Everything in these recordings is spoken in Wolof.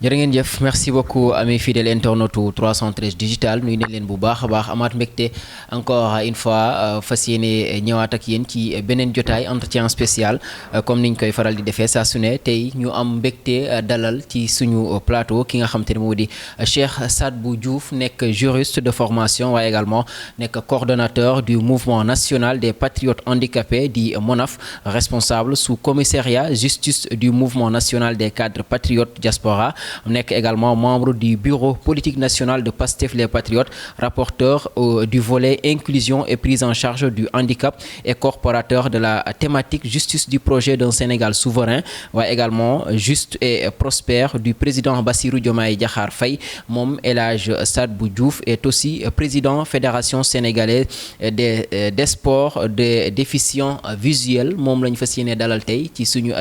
jërë ngeen jëf merci beaucoup amis fidèles internautes 313 digital nuyu nañ leen bu baax a baax amaat mbégte encore une fois fas yéene ñëwaat ak yéen ci beneen jotaay entretien spécial comme niñ koy faral di defee saa su ne tey ñu am mbégte dalal ci suñu plateau ki nga xam te ne moo di Cheikh Sadbou Diouf nekk juriste de formation waaye également nekk coordonnateur du mouvement national des patriotes handicapés di MONAF responsable sous commissariat justice du mouvement national des cadres patriotes diaspora nekk également membre du bureau politique national de Pastef les Patriotes, rapporteur du volet inclusion et prise en charge du handicap et corporateur de la thématique justice du projet d'un Sénégal souverain, waaye également juste et prospère du président Bassirou Diomaye Diakhar Faye. Moom El Hadj Sadbou Diouf est aussi président fédération sénégalaise des sports des déficients visuels. Moom lañ fas yéene dalal tey ci suñu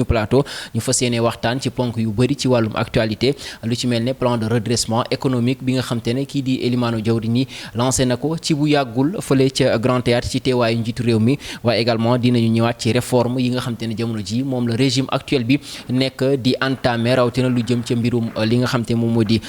plateau ñu fas yéene waxtaan ci ponk yu bëri ci wàllum actualité lu ci mel ne plan de redressement économique bi nga xam te ne kii di Elimane Diawrigne lancé na ko ci bu yàggul fële ca Grand Théâtre ci teewaayu njiitu réew mi waaye également dinañu ñëwaat ci réforme yi nga xam te ne jamono ji moom la régime actuel bi nekk di entamé rawatina lu jëm ca mbirum li nga xam te moom moo di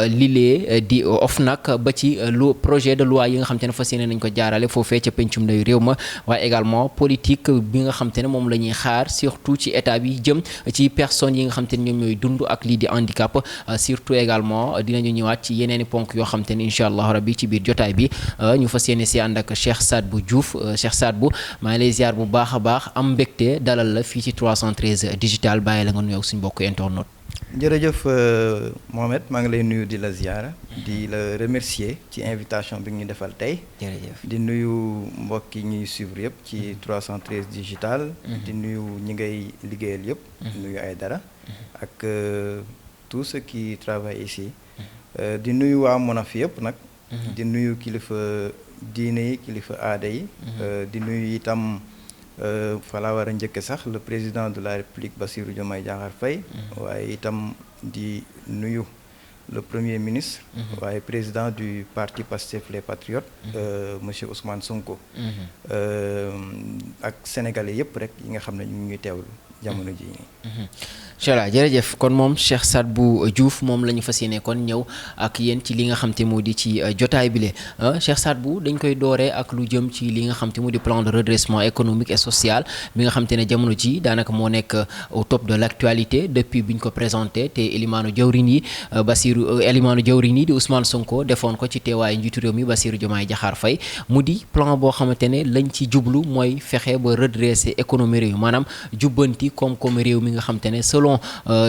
lilee di OFNAC ba ci lu projet de loi yi nga xam te ne fas yéene nañ ko jaarale foofee ca pencum ndayu réew ma waaye également politique bi nga xam te ne moom la ñuy xaar surtout ci état bi jëm ci personnes yi nga xam te ne ñoom ñooy dund ak lii di handicap surtout également dinañu ñëwaat ci yeneeni ponk yoo xam te ne incha allah rabbi ci biir jotaay bi ñu fas yéene si ànd ak Cheikh Sadbou Diouf Cheikh Sadbou maa ngi lay ziar bu baax a baax am mbégte dalal la fii ci 313 digital bàyyi la nga nuyoo ak suñu bokk internet. jërëjëf Mohamed maa ngi lay nuyu di la ziara di la remercier ci invitation bi nga ñu defal tey. jërëjëf di nuyu mbokk yi ñuy suivre yëpp ci 313 digital. di nuyu ñi ngay liggéeyal yëpp. nuyu ay dara. ak tous ceux qui travaillent ici. di nuyu waa MONAF yëpp nag. di nuyu kilifa diine yi kilifa aada yi. di nuyu itam fa la war a njëkk sax le président de la république Bassirou Diomaye Diakhar Faye. waaye itam di nuyu le premier ministre. waaye président du parti Pastef les Patriotes. monsieur Ousmane Sonko. ak sénégalais yëpp rek yi nga xam ne ñu ngi teewlu jamono ji incha allah jërëjëf kon moom Cheikh Sadbou Diouf moom la ñu fas yéene kon ñëw ak yéen ci li nga xam te moo di ci jotaay bi le Cheikh Sadbou dañ koy dooree ak lu jëm ci li nga xam te moo di plan de redressement économique et social bi nga xam te ne jamono ji daanaka moo nekk au top de l' actualité depuis bi ñu ko présenté te Elimane Diawrigne yi di Ousmane Sonko defoon ko ci teewaayu njiitu réew mi Bassirou Diomaye Diakhar Faye mu di plan boo xamante ne lañ ci jublu mooy fexe ba redresser économie réew maanaam jubbanti koom-koom réew mi nga xam te ne selon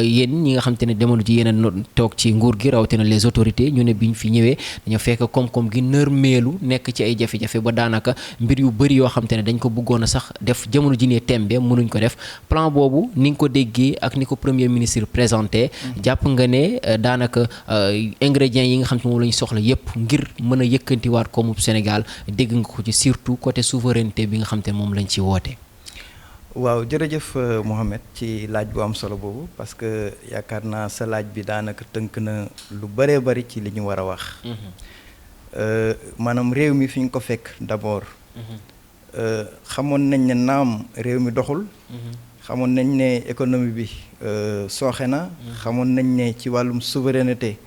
yéen ñi nga xam te ne demoon ji yéen a toog ci nguur gi rawatina les autorités ñu ne biñ fi ñëwee dañoo fekk koom-koom gi nërmeelu nekk ci ay jafe-jafe ba daanaka mbir yu bëri yoo xam te ne dañ ko bëggoon a sax def jamono ji ne tembe mënuñ ko def plan boobu ni nga ko déggee ak ni ko premier ministre présenté jàpp nga ne daanaka ingrédients yi nga xam te moom la ñu soxla yépp ngir mën a yëkkantiwaat koomu Sénégal dégg nga ko ci surtout côté souveraineté bi nga xam te ne moom lañ ci woote. waaw jërëjëf Mohamed ci laaj bu am solo boobu parce que yaakaar naa sa laaj bi daanaka tënk na lu bëree bëri ci li ñu war a wax. maanaam réew mi fi ñu ko fekk d'abord. xamoon nañ ne naam réew mi doxul. xamoon nañ ne économie bi sooxe na. xamoon nañ ne ci wàllum souveraineté.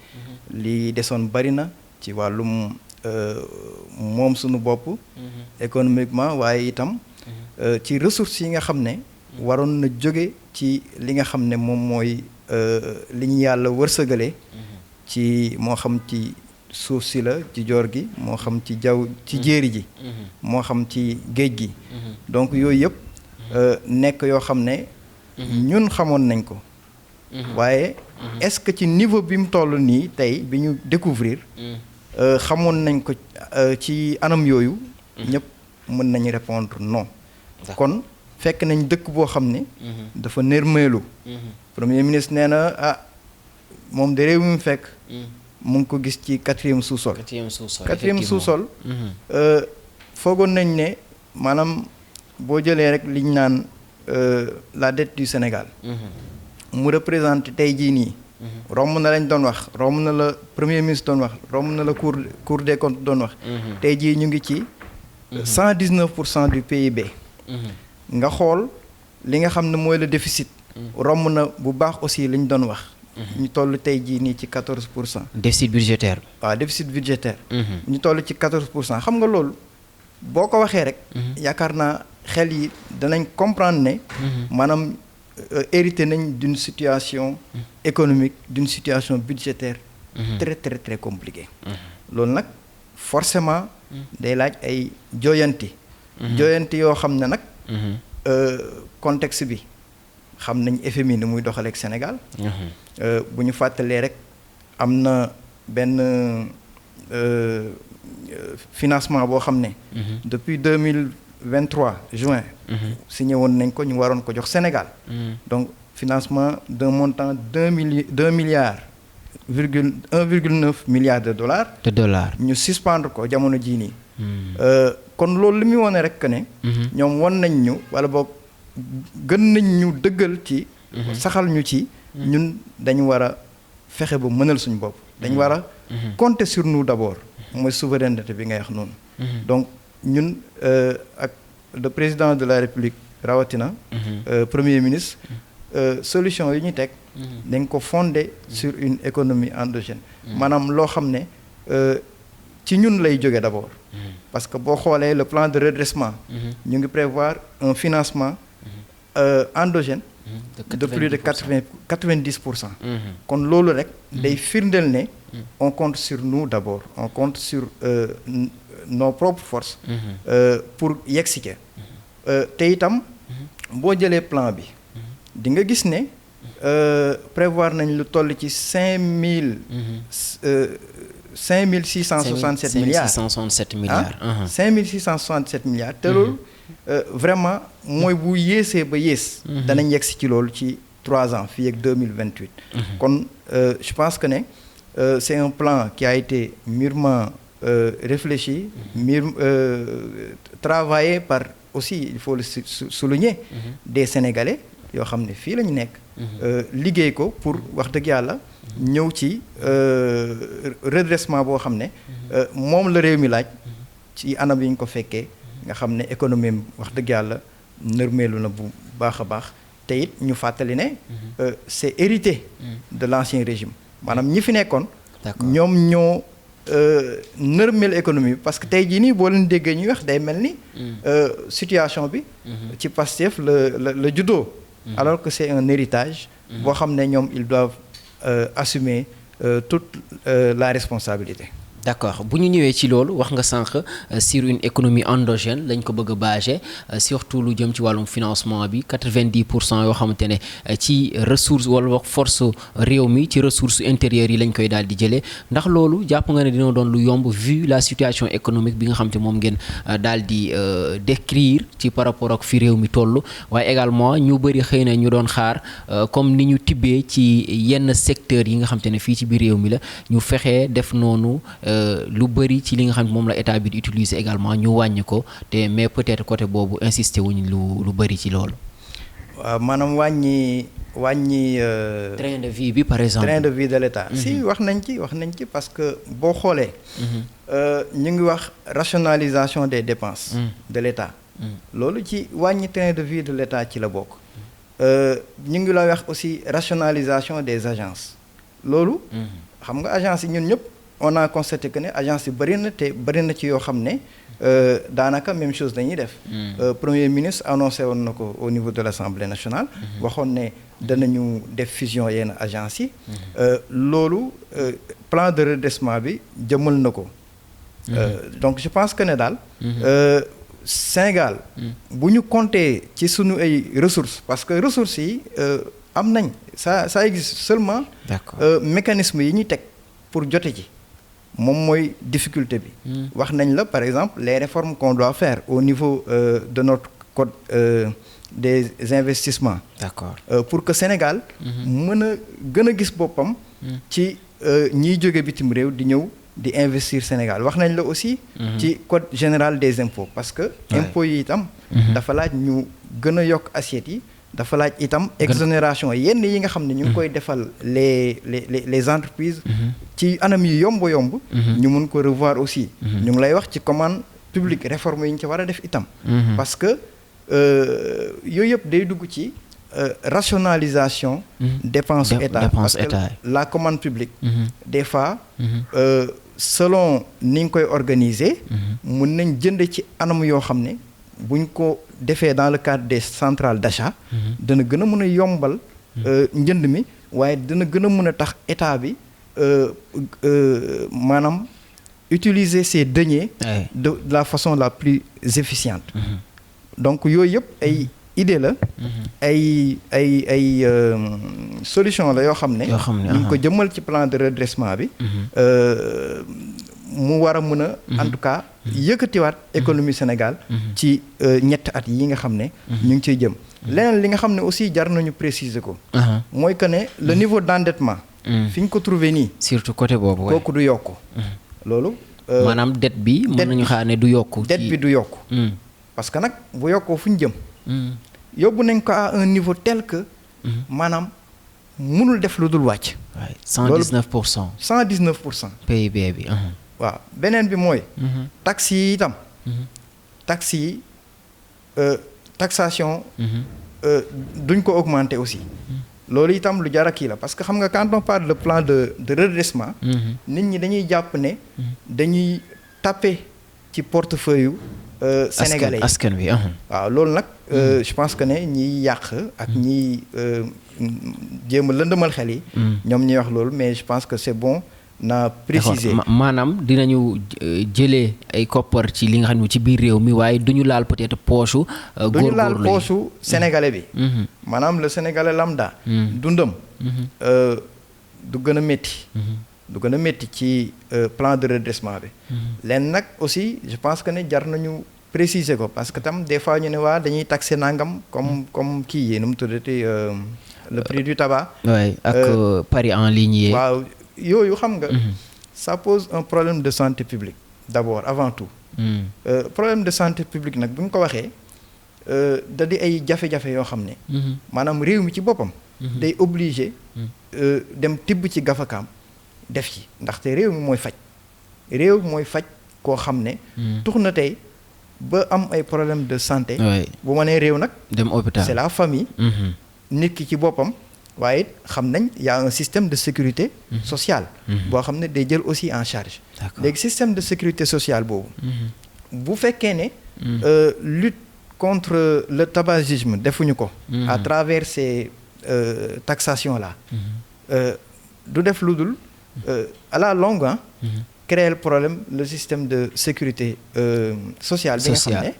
li desoon bari na ci wàllum moom sunu bopp. économiquement waaye itam. ci ressources yi nga xam ne waroon na jóge ci li nga xam ne moom mooy li ñu yàlla wërsëgale ci moo xam ci suuf si la ci joor gi moo xam ci jaww ci jéeri ji moo xam ci géej gi donc yooyu yëpp nekk yoo xam ne ñun xamoon nañ ko waaye est-ce que ci niveau bi mu toll nii tey bi ñu découvrir xamoon nañ ko ci anam yooyu ñëpp mën nañu répondre non kon fekk nañ dëkk boo xam ne dafa nërmeelu premier ministre nee na moom de réew mi mu fekk mu ngi ko gis ci quatrième sous-sol foogoon nañ ne maanaam boo jëlee rek liñ naan la dette du Sénégal mu représenté tey jii nii romb na lañ doon wax romb na la premier ministre doon wax romb na la cour des comptes doon wax tey jii ñu ngi ci 119% du PIB nga xool li nga xam ne mooy le déficit romb na bu baax aussi li ñu doon wax ñu toll tey jii nii ci 14%. déficit budgétaire. waaw déficit budgétaire. ñu toll ci 14%. xam nga loolu boo ko waxee rek. yaakaar naa xel yi danañ comprendre ne. maanaam hérité nañ d'une situation économique, d'une situation budgétaire très très très compliquée. loolu nag forcément day laaj ay jooyanti. jooyanti yoo xam ne nag. contexte bi xam nañ FMI ni muy doxaleeg Sénégal. bu ñu fàttalee rek am na benn financement boo xam ne. depuis 2023 juin. signé woon nañ ko ñu waroon ko jox Sénégal. donc financement d'un montant $1,9 milliard de dollars. ñu suspendre ko jamono jii nii. kon loolu li muy wone rek que ne. ñoom won nañ ñu wala boog gën nañ ñu dëggal ci. saxal ñu ci. ñun dañu war a fexe ba mënal suñu bopp. dañu war a compter sur nous d'abord. mooy souveraineté bi ngay wax noonu. donc ñun ak le président de la République rawatina. premier ministre. solution yi ñu teg. dañ ko fonder sur une économie endogène. maanaam loo xam ne ci ñun lay jóge d'abord. parce que boo xoolee le plan de redressement. ñu ngi prévoir un financement endogène. de plus de 90%. kon loolu rek day firndeel ne. on compte sur nous d'abord on compte sur nos propres forces. pour yegsi ca. te itam boo jëlee plan bi. di nga gis ne prévoir nañ lu toll ci 5,667 milliards. 5,667 milliards. 5,667 milliards. te loolu vraiment mooy bu yéesee ba yées. danañ yegsi ci loolu ci 3 ans fii ak 2028. kon je pense que ne c'est un plan qui a été mûrement réfléchi, travaillé par aussi il faut le souligner des Sénégalais. yoo xam ne fii la ñu nekk. liggéey ko pour wax dëgg yàlla ñëw ci redressement boo xam ne. moom la réew mi laaj. ci anam yi ñu ko fekkee nga xam ne économie wax dëgg yàlla nërmeelu na bu baax a baax te it ñu fàttali ne. c'est hérité de l'ancien régime maanaam ñi fi nekkoon. ñoom ñoo nërmeel économie bi parce que tey jii nii boo leen déggee ñuy wax day mel ni. situation bi. ci Pastef la juddoo. alors que c'est un héritage boo xam ne ñoom ils doivent assumer toute la responsabilité. d'accord bu ñu ñëwee ci loolu wax nga sànq sur une économie endogène lañ ko bëgg a baser surtout lu jëm ci wàllum financement bi 90% yoo xamante ne ci ressource wala force réew mi ci ressources intérieures yi lañ koy daal di jëlee ndax loolu jàpp nga ne dina doon lu yomb vu la situation économique bi nga xam te moom ngeen daal di décrire ci par rapport ak fi réew mi toll waaye également ñu bëri xëy na ñu doon xaar comme ni ñu tibbee ci yenn secteurs yi nga xam te ne fii ci biir réew mi la ñu fexee def noonu. lu bëri ci li nga xam ne moom la état bi di utiliser également ñu wàññi ko te mais peut-être côté boobu insister wuñ lu bëri ci loolu. waaw maanaam wàññi. train de vie bi par exemple. train de vie de l'état. si wax nañ ci parce que boo xoolee. ñu ngi wax rationalisation des dépenses. de l'état. loolu ci wàññi train de vie de l'état ci la bokk. ñu ngi la wax aussi rationalisation des agences. loolu. xam nga agences yi ñun ñëpp. on a constaté que ne agence yi bëri na te bëri na ci yoo xam ne daanaka même chose dañuy def. Premier ministre annoncé woon na ko au niveau de l'Assemblée nationale. waxoon ne danañu def fusion yenn agence yi. loolu plan de redressement bi jëmal na ko. donc je pense que ne daal. Sénégal. bu ñu compter ci sunu ay ressources parce que ressources yi am nañ ça existe seulement. d'accord mécanisme yi ñuy teg pour jote ji. moom mooy difficulté bi. wax nañ la par exemple les réformes qu'on doit faire au niveau de notre code des investissements. d'accord pour que Sénégal. mën a gën a gis boppam. ci ñiy jóge bitim réew di ñëw di investir Sénégal wax nañ la aussi. ci code général des impôts parce que. impôts yi itam. dafa laaj ñu gën a yokk assiette yi. dafa laaj itam exonération yenn yi nga xam ne ñu ngi koy defal les entreprises. ci anam yi yomb. ñu mun ko revoir aussi. ñu ngi lay wax ci commande publique réforme yi ñu ci war a def itam. parce que yooyu yëpp day dugg ci rationalisation dépense état parce que la commande publique des fois selon ni nga koy organiser mun nañ jënd ci anam yoo xam ne buñ ko defee dans le cadre des centrales d'achat dana gën a mën a yombal njënd mi waaye dana gën a mën a tax état bi maanaam utiliser ces deniers de la façon la plus efficiente donc yooyu yëpp ay idée la ay solution la yoo xam ne ñu ngi ko jëmmal ci plan de redressement bi mu war a mën a en tout cas yëkkatiwaat économie Sénégal ci ñetti at yi nga xam ne ñu ngi ciy jëm leneen li nga xam ne aussi jar nañu préciser ko mooy que ne le niveau d'endettement fi ñu ko trouvé nii surtout côté boobu kooku du yokk loolu maanaam dette bi mën nañu xaar ne du yokk dette bi du yokk parce que nag bu yokkoo fu ñu jëm yóbbu nañ ko à un niveau tel que maanaam mënul def lu dul wàcc 119% 119% PIB bi waaw beneen bi mooy taxes yi itam taxes yi taxation duñ ko augmenter aussi loolu itam lu jar a kii la parce que xam nga quand on parle de plan de redressement nit ñi dañuy jàpp ne dañuy taper ci portefeuille yu sénégalais yi askan wi waaw loolu nag je pense que ne ñiy yàq ak ñiy jéem a lëndëmal xel yi ñoom ñuy wax loolu mais je pense que c'est bon na préciser maanaam dinañu jëlee ay koppar ci li nga xam ne ci biir réew mi waaye duñu laal peut-être poche duñu laal poche sénégalais bi maanaam le sénégalais lambda dundam du gën a métti du gën a métti ci plan de redressement bi leen nag aussi je pense que ne jar nañu préciser ko parce que tam des fois ñu ne waa dañuy taxer nangam comme kii yi nu mu tuddati le prix du tabac waay ak paris en ligne yi waaw yooyu xam nga ça pose un problème de santé publique d'abord avant tout problème de santé publique nag bu ñu ko waxee da di ay jafe-jafe yoo xam ne maanaam réew mi ci boppam day obligé dem tibb ci gafakaam def ci ndaxte réew mi mooy faj koo xam ne tux na tey ba am ay problème de santé bu ma nee réew nag dem hôpital c'est la famille nit ki ci boppam waaye it xam nañ y a un système de sécurité sociale boo xam ne day jël aussi en charge léegi système de sécurité sociale boobu bu fekkee ne lutte contre le tabagisme defuñu ko à travers ces taxations là du def lu dul à la longue créer le problème le système de sécurité sociale bi nga xam ne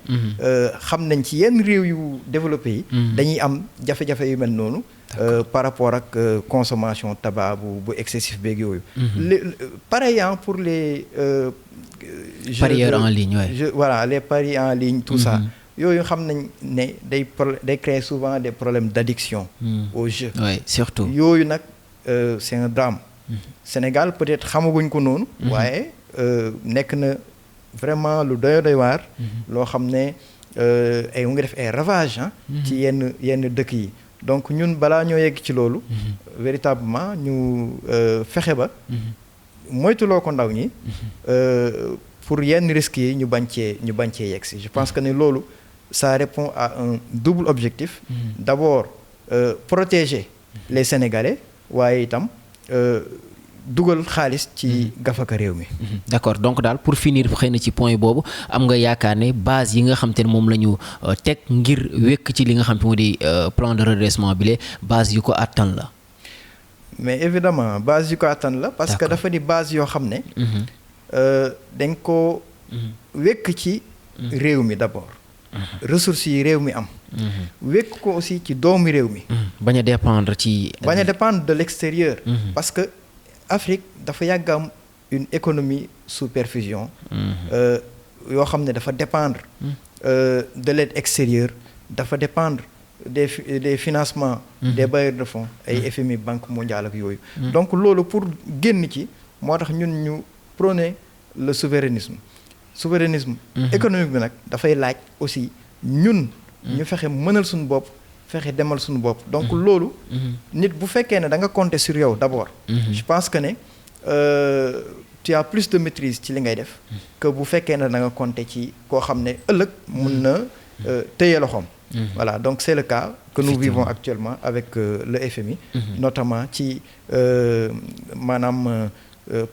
xam nañ ci yenn réew yu développé yi dañuy am jafe-jafe yu mel noonu par rapport ak consommation tabac bu excessif beeg yooyu pareil pour les parieurs en ligne voilà les paris en ligne tout ça yooyu xam nañ ne day créer souvent des problèmes d'addiction au jeu surtout yooyu nag c'est un drame Sénégal peut-être xamaguñ ko noonu waaye nekk na vraiment lu doy waar loo xam ne ay mu ngi def ay ravage ci yenn dëkk yi donc ñun balaa ñoo yegg ci loolu véritablement ñu fexe ba moytuloo ko ndaw ñi pour yenn risques yi ñu bañ cee yegg si je pense que ne loolu ça répond à un double objectif d'abord protéger les Sénégalais waaye itam dugal xaalis ci gafaka réew mi. d'accord donc daal pour finir xëy na ci point boobu am nga yaakaar ne base yi nga xam te ne moom la ñu teg ngir wekk ci li nga xam te moo di plan de redressement bi base yu ko attan la. mais évidemment base yu ko attan la. parce que dafa di base yoo xam ne. dañ ko wekk ci réew mi d'abord. ressources yi réew mi am. wekk ko aussi ci doomu réew mi. bañ a dépendre ci. bañ a dépendre de l'extérieur. parce que Afrique dafa yàgg am une économie sous perfusion. yoo xam ne dafa dépendre. de l'aide extérieure dafa dépendre des financements. des bailleurs de fonds ay FMI Banque mondiale ak yooyu. donc loolu pour génn ci moo tax ñun ñu prôner le souverainisme. économique bi nag dafay laaj aussi ñun. ñu fexe mënal suñu bopp fexe demal suñu bopp donc loolu. nit bu fekkee ne da nga compter sur yow d'abord. je pense que ne tu as plus de maîtrise ci li ngay def. que bu fekkee ne da nga compter ci koo xam ne ëllëg mun na téye loxoom. Voilà, donc c'est le cas que nous vivons actuellement avec le FMI, notamment ci maanaam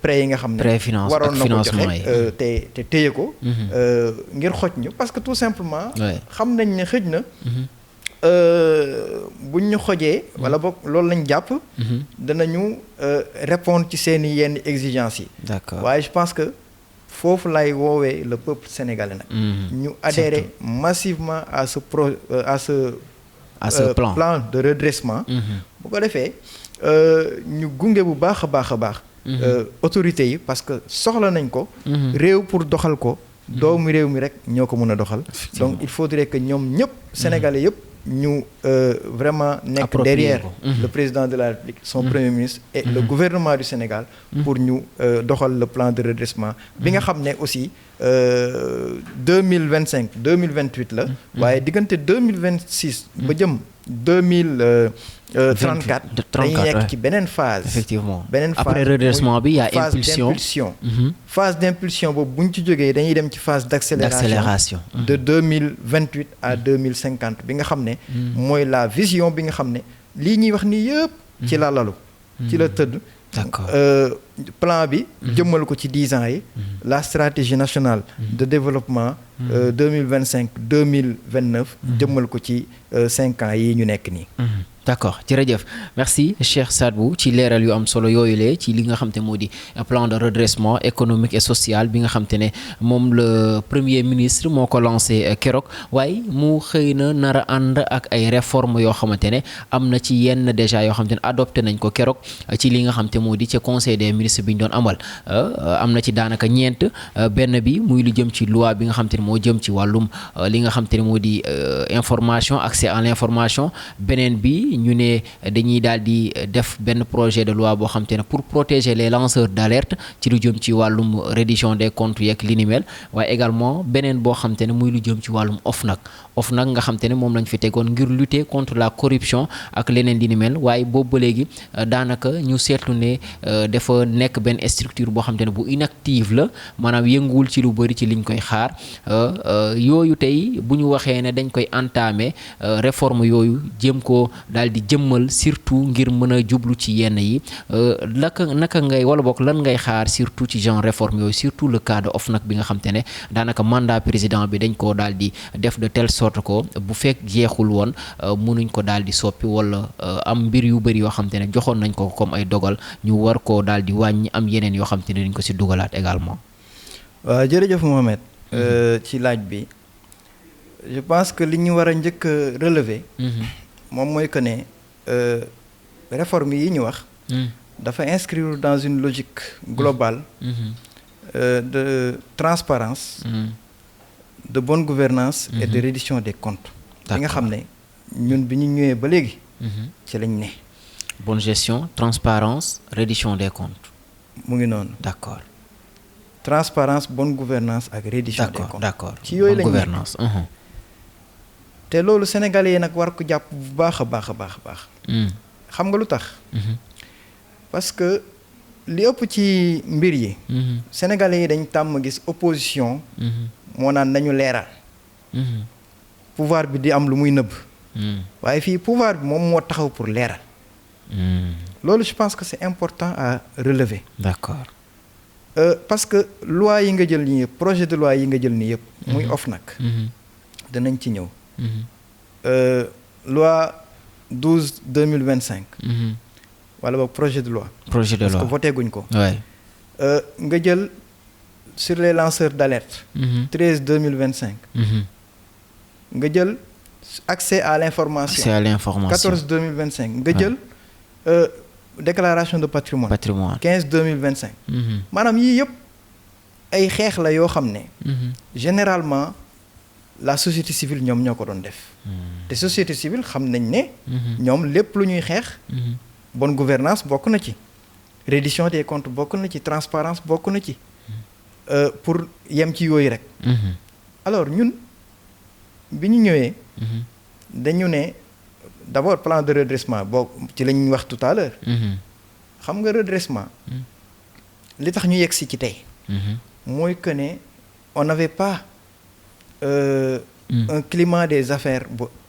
prêts yi nga xam ne waroon na ko joxe te téye ko ngir xoj ñu parce que tout simplement xam nañ ne xëj na buñ ñu xojee wala boog loolu lañ jàpp danañu répondre ci seeni yenn exigences yi. D'accord. Waaye je pense que foofu lay woowee le peuple sénégalais nag ñu adhérer massivement à ce plan de redressement bu ko defee ñu gunge bu baax a baax a baax autorités yi parce que soxla nañ ko réew pour doxal ko doomu réew mi rek ñoo ko mën a doxal donc il faudrait que ñoom ñëpp sénégalais yëpp ñu vraiment nekk derrière le président de la République son premier ministre et le gouvernement du Sénégal pour ñu doxal le plan de redressement bi nga xam ne aussi 2025 2028 la waaye diggante 2026 ba jëm 2034 dañuy nekk ci beneen phase. Effectivement. Beneen phase après redressement bi y a impulsion phase d'impulsion boobu bu ñu ci jógee dañuy dem ci phase d'accélération de 2028 à 2050 bi nga xam ne mooy la vision bi nga xam ne lii ñuy wax nii yëpp ci la lalu ci la tëdd. D'accord. Plan bi jëmmal ko ci 10 ans yi la stratégie nationale de développement 2025-2029 jëmmal ko ci 5 ans yi ñu nekk nii. D'accord jërëjëf merci Cheikh Sadbou ci leeral yu am solo yooyu lee ci li nga xam te moo di plan de redressement économique et social bi nga xam te ne moom le premier ministre moo ko lancé keroog waaye mu xëy na nar a ànd ak ay réformes yoo xamante ne am na ci yenn déjà yoo xam te ne adopté nañ ko keroog ci li nga xam te moo di ca conseil des ministres bi ñu doon amal am na ci daanaka ñeent benn bi muy lu jëm ci loi bi nga xam te ne moo jëm ci wàllum li nga xam te ne moo di information accès à l'information beneen bi ñu ne dañuy daal di def benn projet de loi boo xam te ne pour protéger les lanceurs d'alerte ci lu jëm ci wàllum reddition des comptes yeeg li ni mel waaye également beneen boo xam te ne muy lu jëm ci wàllum OFNAC nga xam te ne moom lañ fi tegoon ngir lutter contre la corruption ak leneen li ni mel waaye boobu ba léegi daanaka ñu seetlu ne dafa nekk benn structure boo xam te ne bu inactive la maanaam yënguwul ci lu bëri ci liñ koy xaar yooyu tey bu ñu waxee ne dañ koy entamer réforme yooyu jëm ko daal di jëmmal surtout ngir mën a jublu ci yenn yi naka ngay wala bokk lan ngay xaar surtout ci genre réforme yooyu surtout le cas de OFNAC bi nga xam te ne daanaka mandat président bi dañ koo daal di def de telle sorte que bu fekk jeexul woon mënuñ ko daal di soppi wala am mbir yu bëri yoo xam te ne joxoon nañ ko comme ay dogal ñu war koo daal di wàññi am yeneen yoo xam te ne dañ ko si dugalaat également. waaw jërëjëf Mohamed ci laaj bi je pense que li ñu war a njëkk a relever. moom mooy que ne réforme yi ñu wax dafa inscrire dans une logique globale de transparence de bonne gouvernance et de reddition des comptes bi nga xam ne ñun bi ñu ñëwee ba léegi ci lañ ne bonne gestion transparence reddition des comptes mu ngi noonu d'accord transparence bonne gouvernance ak reddition des comptes d'accord ci yooyu lañ gouvernance te loolu sénégalais yi nag war ko jàpp bu baax a baax a baax a baax xam nga lu tax parce que li ëpp ci mbir yi sénégalais yi dañ tàmm gis opposition moo naan nañu leeral pouvoir bi di am lu muy nëbb waaye fii pouvoir bi moom moo taxaw pour leeral loolu je pense que c'est important à relever d'accord parce que loi yi nga jël nii yëpp projet de loi yi nga jël nii yëpp muy OFNAC danañ ci ñëw loi 12/2025 wala boog projet de loi parce que voté guñ ko nga jël sur les lanceurs d'alerte 13/2025 nga jël accès à l'information 14/2025 nga jël déclaration de patrimoine 15/2025 maanaam yii yëpp ay xeex la yoo xam ne généralement la société civile ñoom ñoo ko doon def te société civile xam nañ ne ñoom lépp lu ñuy xeex bonne gouvernance bokk na ci reddition des comptes bokk na ci transparence bokk na ci pour yem ci yooyu rek alors ñun bi ñu ñëwee dañu ne d'abord plan de redressement boo ci la ñuy wax tout à l'heure xam nga redressement li tax ñu yegg si ci tey mooy que ne on n'avait pas un climat des affaires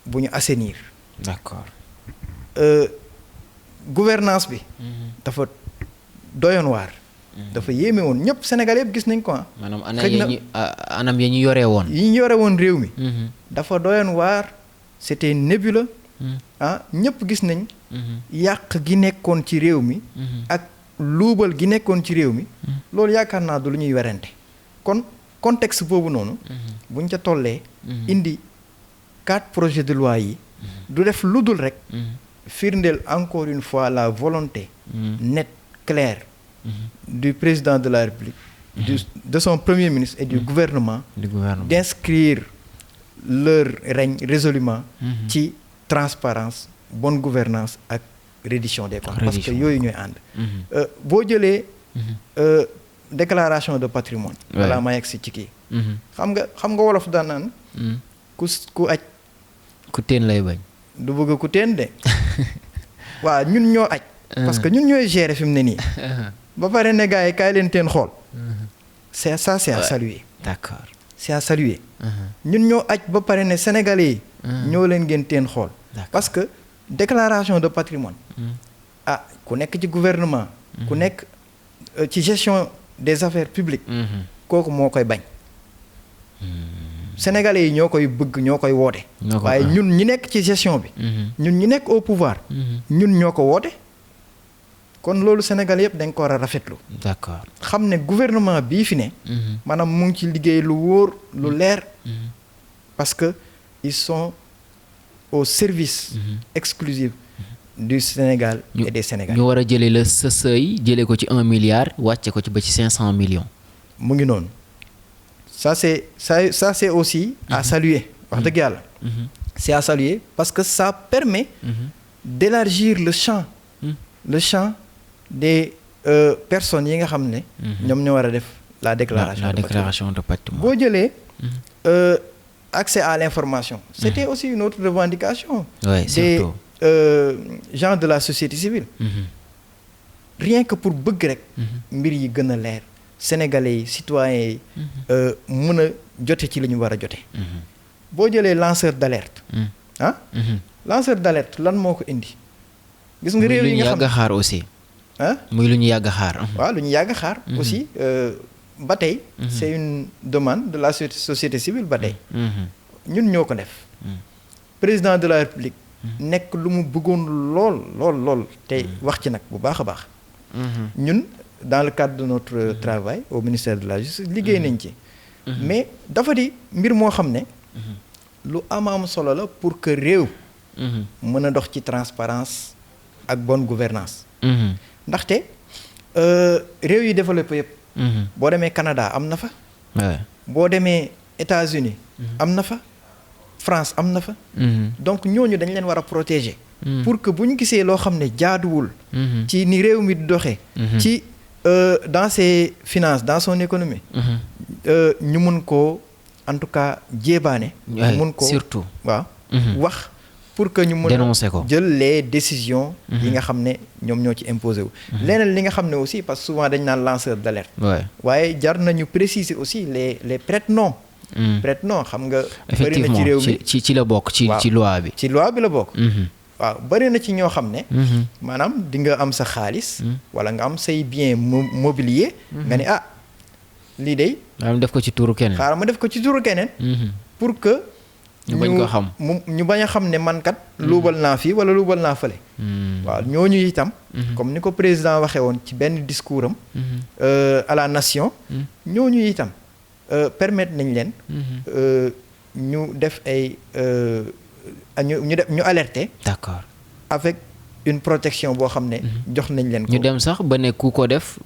bu ñu assainir. d'accord. Gouvernance bi. dafa doyoon waar. dafa yéeme woon ñëpp Sénégal yëpp gis nañ ko ah. maanaam anam ya ñu yoree woon. yi ñu yore woon réew mi. dafa doyoon waar c'était nébuleux. ah ñëpp gis nañ. yàq gi nekkoon ci réew mi. ak luubal gi nekkoon ci réew mi. loolu yaakaar naa du lu ñuy werante kon contexte boobu noonu. buñ ca tollee. indi 4 projets de loi yi. du def lu dul rek. firndeel encore une fois la volonté. nette claire. du président de la République. de son premier ministre et du gouvernement. d'inscrire leur règne résolument. ci transparence bonne gouvernance ak reddition des comptes. parce que yooyu ñooy ànd. boo jëlee. déclaration de patrimoine. wala ma yegg si ci kii. xam nga wolof daan naan. ku aj. ku teen lay bañ. du bëgg ku teen de. waaw ñun ñoo aj. parce que ñun ñooy gérer fi mu ne nii. ba pare ne gars yi kaay leen teen xool. c'est ça c'est à saluer. d'accord c'est à saluer. ñun ñoo aj ba pare ne sénégalais yi. ñoo leen ngeen teen xool. parce que déclaration de patrimoine. ah ku nekk ci gouvernement. ku nekk ci gestion des affaires publiques. kooku moo koy bañ. sénégalais yi ñoo koy bëgg ñoo koy woote. waaye ñun ñi nekk ci gestion bi. ñun ñi nekk au pouvoir. ñun ñoo ko woote. kon loolu Sénégal yëpp dañ ko war a rafetlu. d'accord xam ne gouvernement bii fi ne. maanaam mu ngi ci liggéey lu wóor lu leer. parce que ils sont au service. exclusif du Sénégal et des Sénégalais. ñu war a jëlee la sa seuil jëlee ko ci 1 milliard wàcce ko ci ba ci 500 millions. mu ngi noonu ça c'est aussi à saluer wax dëgg yàlla. c'est à saluer parce que ça permet. d'élargir le champ. des personnes yi nga xam ne. ñoom ñoo war a def la déclaration de patrimoine. boo jëlee. accès à l'information. c'était aussi une autre revendication. des gens de la société civile. rien que pour bëgg rek. mbir yi gën a leer. sénégalais yi citoyens yi. mën a jote ci li ñu war a jote. boo jëlee lanceur d'alerte. lanceur d'alerte lan moo ko indi. gis nga réew yi nga xam muy lu ñu yàgg a xaar aussi. muy lu ñu yàgg a xaar. waaw lu ñu yàgg a xaar. aussi ba tey. c'est une demande de la société civile ba tey. ñun ñoo ko def. président de la République. nekk lu mu bëggoon lool tey wax ci nag bu baax a baax. ñun dans le cadre de notre travail au ministère de la justice liggéey nañ ci. mais dafa di mbir moo xam ne. lu am solo la pour que réew. mën a dox ci transparence ak bonne gouvernance ndaxte réew yi développé yëpp. boo demee Canada am na fa. boo demee États-Unis am na fa. France am na fa. donc ñooñu dañ leen war a protéger. pour que bu ñu gisee loo xam ne jaaduwul. ci ni réew mi di doxee. ci dans ses finances dans son économie. ñu mun koo en tout cas jéebaane. ñu mun koo surtout waaw wax. pour que ñu mën a jël les décisions yi nga xam ne ñoom ñoo ci imposé wu. leneen li nga xam ne aussi parce que souvent dañ naan lanceur d'alerte. waaye jar nañu préciser aussi les prête-noms. prête-noms xam nga. bëri na ci réew mi ci la bokk ci loi bi. ci loi bi la bokk. waaw bëri na ci ñoo xam ne. maanaam di nga am sa xaalis. wala nga am say bien mobilier. nga ne lii de. maanaam def ko ci turu keneen. xaaral ma def ko ci turu keneen. pour que. ñu bañ ko xam ñu bañ a xam ne man kat. luubal naa fii wala luubal naa fële. waaw ñooñu itam. comme ni ko président waxee woon ci benn discours am. à la nation. ñooñu itam permettre nañ leen. ñu def ay ñu alerter. d'accord avec une protection boo xam ne. jox nañ leen ko. ñu dem sax ba ne ku ko def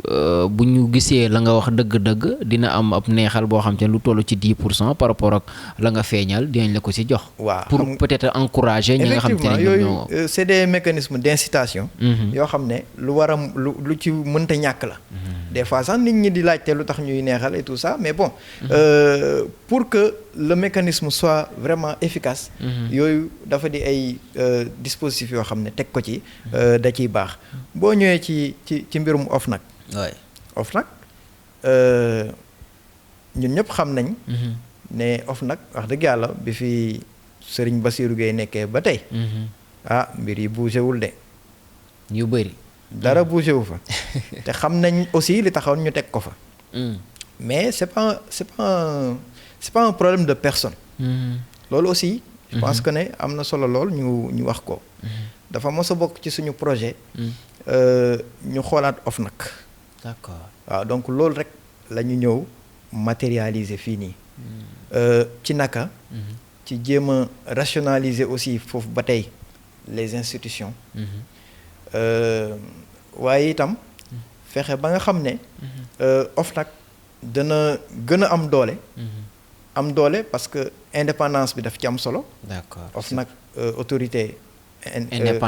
bu ñu gisee la nga wax dëgg-dëgg dina am ab neexal boo xam te lu toll ci 10% par rapport ak la nga feeñal dinañ la ko ci jox. waaw pour peut-être encourager. ñi nga xam te ne yooyu c'est des mécanismes d'incitation. yoo xam ne lu war a lu ci mënta ñàkk la. des fois sax nit ñi di laajte lu tax ñuy neexal et tout ça mais bon. pour que le mécanisme soit vraiment efficace. yooyu dafa di ay dispositifs yoo xam ne teg ko ci. da ciy baax boo ñëwee ci mbirum OFNAC. OFNAC ñun ñëpp xam nañ. ne OFNAC wax dëgg yàlla bi fi Serigne Bassirou Gueye nekkee ba tey. ah mbir yi bougé wul de. yu bëri. dara bougé wu fa. te xam nañ aussi li taxawoon ñu teg ko fa. mais c'est pas un problème de personne. loolu aussi. je pense que ne am na solo lool ñu wax ko. dafa mos a bokk ci suñu projet. ñu xoolaat OFNAC. d'accord waaw donc loolu rek la ñu ñëw matérialiser fii nii. ci naka. ci jéem a rationaliser aussi foofu ba tey les institutions. waaye itam fexe ba nga xam ne. OFNAC dana gën a am doole. am doole parce que indépendance bi daf ci am solo. d'accord OFNAC autorité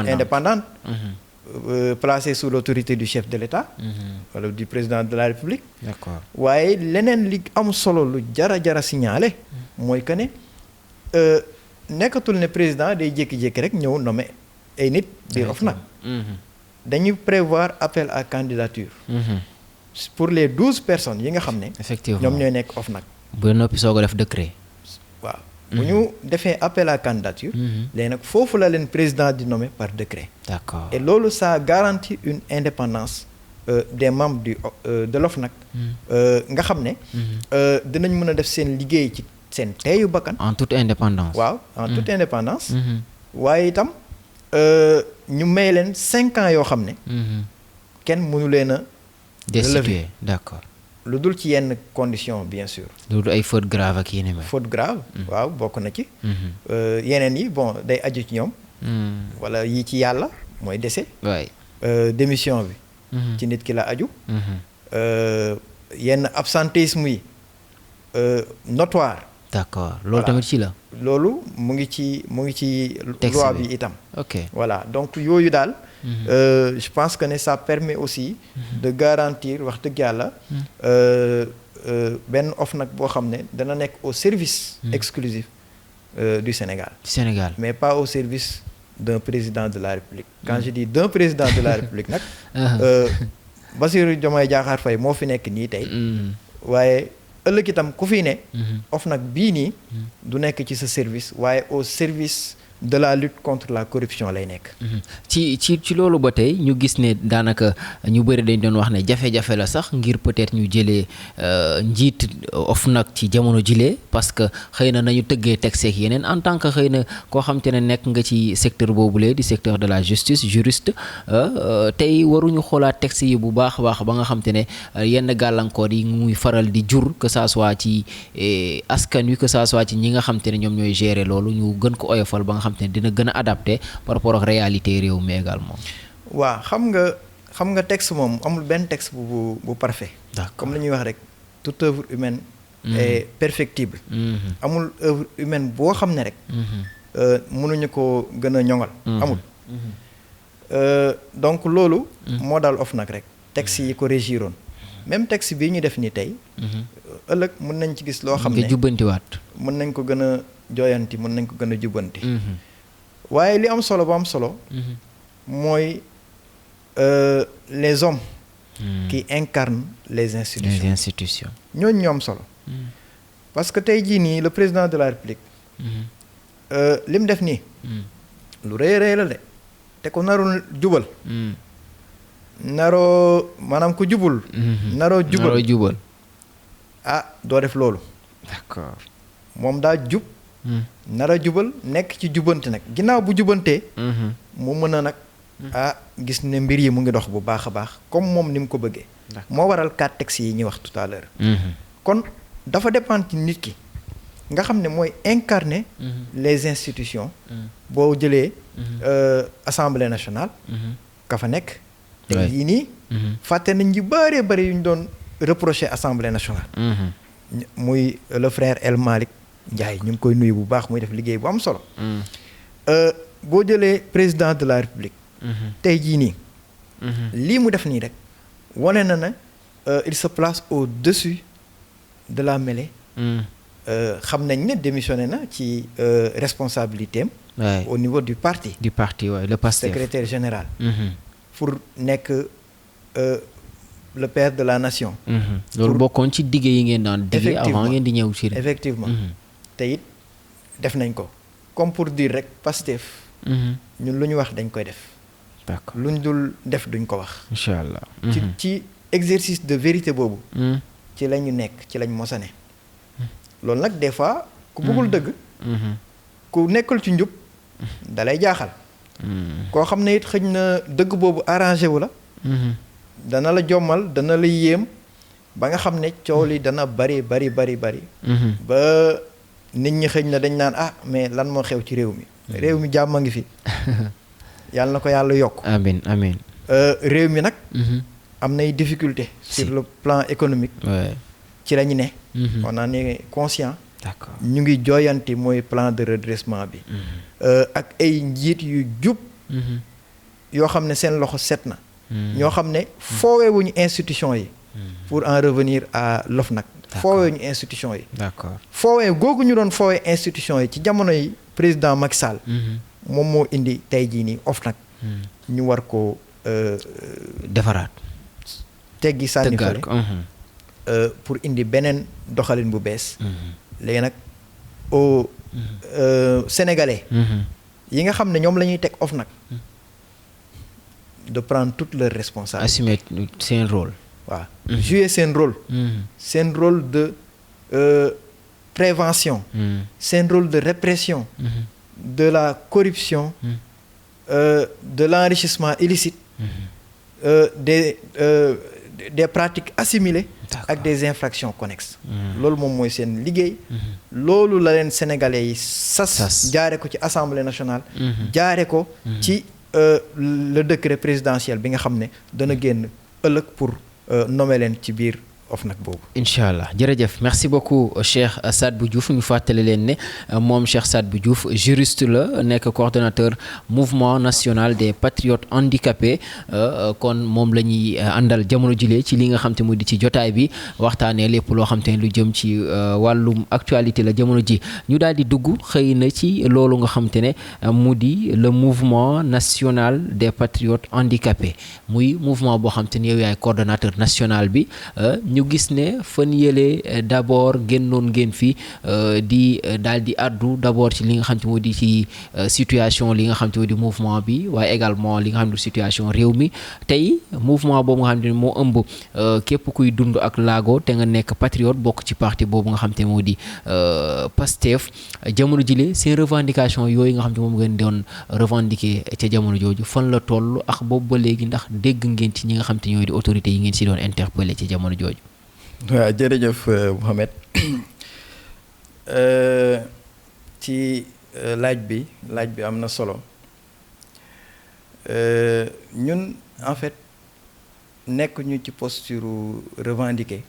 indépendante. Placée sous l'autorité du chef de l'État. wala du président de la République. d'accord waaye leneen li am solo lu jara signaler. mooy que ne nekkatul ne président day jékki-jékki rek ñëw nommer ay nit biir OFNAC. dañuy prévoir appel à candidature. pour les 12 personnes yi nga xam ne. effectivement ñoom ñooy nekk OFNAC. ba noppi soog a def décret. waaw bu ñu defee appel à candidature. léegi nag foofu la leen président di nommer par décret. d'accord et loolu ça garantit une indépendance des membres de l'OFNAC. nga xam ne. dinañ mën a def seen liggéey ci seen teeyu bakkan. en toute indépendance. waaw en toute indépendance. waaye itam ñu may leen 5 ans yoo xam ne. kenn mënu leen a. destitué d'accord. lu dul ci yenn conditions bien sûr. lu dul ay faute grave ak yeneen ma. faute grave. waaw bokk na ci. yeneen yi bon day aju ci ñoom. wala yi ci yàlla mooy décès. waay démission bi. ci nit ki la aju. yenn absentéisme yi notoire. d'accord loolu tamit ci la. loolu mu ngi ci loi bi itam. ok voilà donc yooyu daal. je pense que ne ça permet aussi. de garantir wax dëgg yàlla. benn OFNAC boo xam ne dana nekk au service. exclusif du Sénégal. Sénégal mais pas au service d'un président de la République. quand je dis d'un président de la République nag. Bassirou Diomaye Diakhar Faye moo fi nekk nii tey. waaye ëllëg itam ku fi ne. OFNAC bii nii. du nekk ci sa service waaye au service de la lutte contre la corruption lay nekk. ci loolu ba tey ñu gis ne daanaka ñu bëri dañ doon wax ne jafe-jafe la sax ngir peut-être ñu jëlee njiit OFNAC ci jamono jilee parce que xëy na nañu tëggee texte ak yeneen en tant que xëy na koo xam te ne nekk nga ci secteur boobule di secteur de la justice juriste tey waruñu xoolaat texte yi bu baax a baax ba nga xam te ne yenn gàllankoor yi muy faral di jur que ça soit ci askan wi que ça soit ci ñi nga xam te ne ñoom ñooy gérer loolu ñu gën ko oyofal ba nga xam te ne dina gën a adapté par rapport ak réalité réew mi également. waaw xam nga texte moom amul benn texte bu parfait. comme li ñuy wax rek toute œuvre humaine est perfectible. amul œuvre humaine boo xam ne rek. mënuñu ko gën a ñoŋal. amul. donc loolu. moo daal OFNAC rek texte yi ko régiroon même texte bii ñu def nii tey. ëllëg mën nañ ci gis loo xam ne nga jubbantiwaat. mën nañ ko gën a jooyanti mën nañ ko gën a jubbanti. waaye li am solo ba am solo. mooy les hommes. qui incarnent les institutions. les institutions. ñooñu ñoo am solo. parce que tey jii nii le président de la République. li mu def nii. lu rëy rëy la de te ko narul jubal. naroo maanaam ku jubul. naroo jubal ah doo def loolu. d'accord moom daa jub. nara jubal nekk ci jubante nag ginnaaw bu jubantee. mu mën a nag gis ne mbir yi mu ngi dox bu baax a baax comme moom ni mu ko bëggee. moo waral 4 textes yi ñuy wax tout à l'heure. kon dafa dépendre ci nit ki nga xam ne mooy incarner les institutions. boo jëlee assemblée nationale. ka fa nekk. tey jii nii. fàtte nañ yu bëree bëri yu ñu doon reprocher assemblée nationale. muy le frère El Malick Ndiaye ñu ngi koy nuyu bu baax muy def liggéey bu am solo. boo jëlee président de la République. tey jii nii. lii mu def nii rek wane na ne il se place au-dessus de la mêlée. xam nañ ne démissionné na ci responsabilité am. au niveau du parti. du parti waaye le Pastef secrétaire général. pour nekk le père de la nation. loolu bokkoon ci digge yi ngeen daan digge avant ngeen di ñëw ci. effectivement te it def nañ ko comme pour dire rek Pastef. ñun lu ñu wax dañ koy def. d'accord lu ñu dul def duñ ko wax. incha allah. ci exercice de vérité boobu. ci la ñu nekk ci lañ mosane. loolu nag des fois ku bëggul dëgg. ku nekkul ci njub. da lay jaaxal. koo xam ne it xëj na dëgg boobu arrangé wu la. dana la jommal dana la yéem ba nga xam ne coow li dana bari. ba nit ñi xëj na dañ naan mais lan moo xew ci réew mi. réew mi jàmm a ngi fi. yàlla na ko yàlla yokk. amiin amiin. réew mi nag. am nay difficulté sur le plan économique. ci la ñu ne. on en est conscient. d'accord ñu ngi jooyanti mooy plan de redressement bi. ak ay njiit yu jub. yoo xam ne seen loxo set na. ñoo xam ne foowewuñu institution yi. pour en revenir à l'OFNAC. foowewuñu institution yi. d'accord foowee googu ñu doon foowee institution yi ci jamono yi président Macky Sall. moom moo indi tey jii nii OFNAC. ñu war ko defaraat. teggi sànni fële pour indi beneen doxalin bu bees. léegi nag au sénégalais. yi nga xam ne ñoom la ñuy teg OFNAC. de prendre toutes leurs responsabilités. assumer seen rôle. waaw jouer seen rôle. seen rôle de prévention. seen rôle de répression. de la corruption. de l'enrichissement illicite. des pratiques assimilées. ak des infractions connexes. loolu moom mooy seen liggéey. loolu la leen sénégalais yi sas. jaare ko ci assemblée nationale. jaare ko ci le décret présidentiel bi nga xam ne dana génn ëllëg pour nommer leen ci biir OFNAC boobu. incha allah jërëjëf merci beaucoup Cheikh Sadibou Diouf ñu fàttali leen ne moom Cheikh Sadibou Diouf juriste la nekk coordonnateur mouvement national des patriotes handicapés kon moom la ñuy àndal jamono jile ci li nga xam te mu di ci jotaay bi waxtaanee lépp loo xam te ne lu jëm ci wàllum actualité la jamono ji ñu daal di dugg xëy na ci loolu nga xam te ne mu di le mouvement national des patriotes handicapés muy mouvement boo xam te ne yow yaay coordonnateur national bi. ñu gis ne fan yële d'abord génnoon ngeen fi di daal di addu d'abord ci li nga xam te moo di ci situation li nga xam te moo di mouvement bi waaye également li nga xam ne situation réew mi tey mouvement boobu nga xam ne moo ëmb képp kuy dund ak laago te nga nekk patriote bokk ci parti boobu nga xam te moo di Pastef jamono jile seen revendication yooyu nga xam te moom ngeen doon revendiquer ca jamono jooju fan la toll ak boobu ba léegi ndax dégg ngeen ci ñi nga xam te ñooy di autorités yi ngeen si doon interpeller ci jamono jooju. waaw jërëjëf Mohamed ci laaj bi am na solo ñun en fait nekk ñu ci posture revendiquer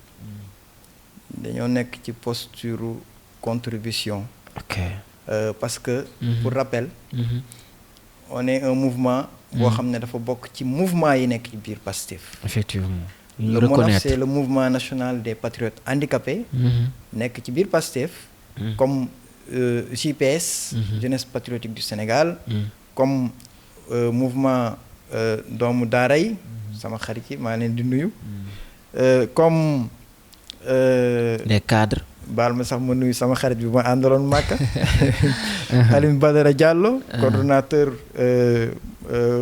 dañoo nekk ci posture contribution. ok parce que. pour rappel. on est un mouvement. boo xam ne dafa bokk ci mouvement yi nekk ci biir Pastef. effectivement. le MONAF c'est le mouvement national des patriotes handicapés. nekk ci biir Pastef. comme JPS. jeunesse patriotique du Sénégal. comme mouvement doomu daara yi. sama xarit yi maa leen di nuyu. comme. les cadres. baal ma sax ma nuyu sama xarit bi ma àndaloon Màkka. Alioune Badara Diallo. coordonnateur.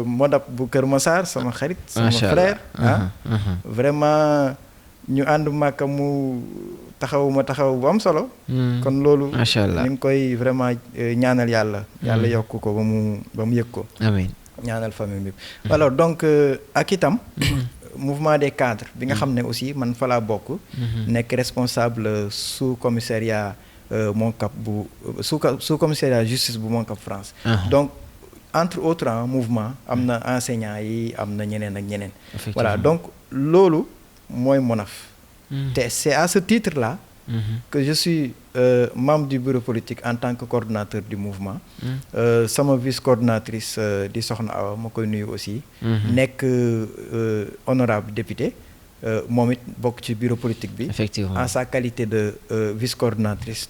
Modap bu Kër Massar sama xarit. sama frère vraiment ñu ànd Màkka mu taxaw bu am solo. kon loolu. macha allah ñu ngi koy vraiment ñaanal yàlla. yàlla yokk ko ba mu yëg ko. amiin ñaanal famille bi. alors donc ak itam. mouvement des cadres bi nga xam ne aussi man fa laa bokk. nekk responsable sous commissariat Moncap bu sous commissariat justice bu Moncap France. donc entre autres mouvement am na enseignants yi am na ñeneen ak ñeneen. voilà donc loolu mooy MONAF. te c'est à ce titre là. que je suis membre du bureau politique en tant que coordonnateur du mouvement. sama vice-coordonnatrice di Soxna Awa ma koy nuyu aussi. nekk honorable député moom it bokk ci bureau politique bi. effectivement en sa qualité de vice-coordonnatrice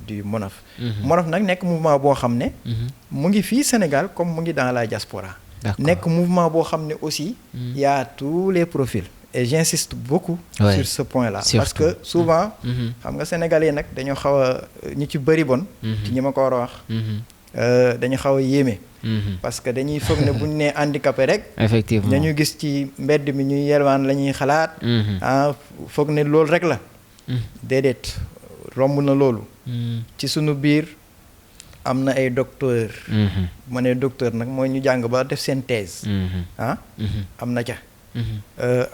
du MONAF. MONAF nag nekk mouvement boo xam ne. mu ngi fii Sénégal comme mu ngi dans la diaspora. nekk mouvement boo xam ne aussi. y a tous les profils. et j'insiste beaucoup. sur ce point-là. parce que souvent. xam nga sénégalais nag dañoo xaw a ñi ci bëri bon. ci ñi ma ko war a wax. dañu xaw a yéeme. parce que dañuy foog ne bu ñu nee handicapé rek. effectivement dañu gis ci mbedd mi ñuy yelwaan la ñuy xalaat. foog ne loolu rek la. déedéet romb na loolu. ci sunu biir am na ay docteur. ma ne docteur nag mooy ñu jàng ba def seen thèse. am na ca.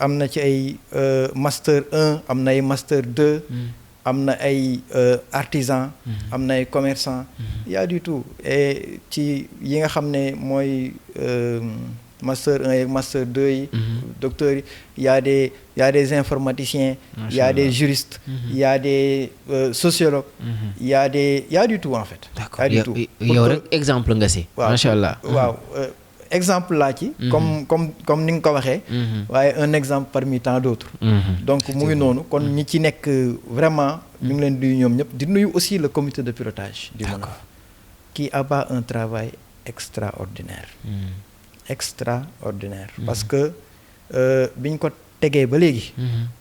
am na ci ay master 1 am na ay master 2. am na ay artisan am na ay commerçant y a du tout et ci yi nga xam ne mooy master 1 ak master 2 yi docteurs yi y a des informaticiens y a des juristes y a des sociologues y a du tout en fait. d'accord yow rek exemple nga si. macha allah waaw exemple laa ci. comme ni nga ko waxee. waaye un exemple parmi tant d'autres. donc mu ngi noonu kon ñi ci nekk vraiment ñu ngi leen di nuyu ñoom ñëpp di nuyu aussi le comité de pilotage. du MONAF qui abat un travail extraordinaire. extraordinaire. parce que biñ ko tegee ba léegi.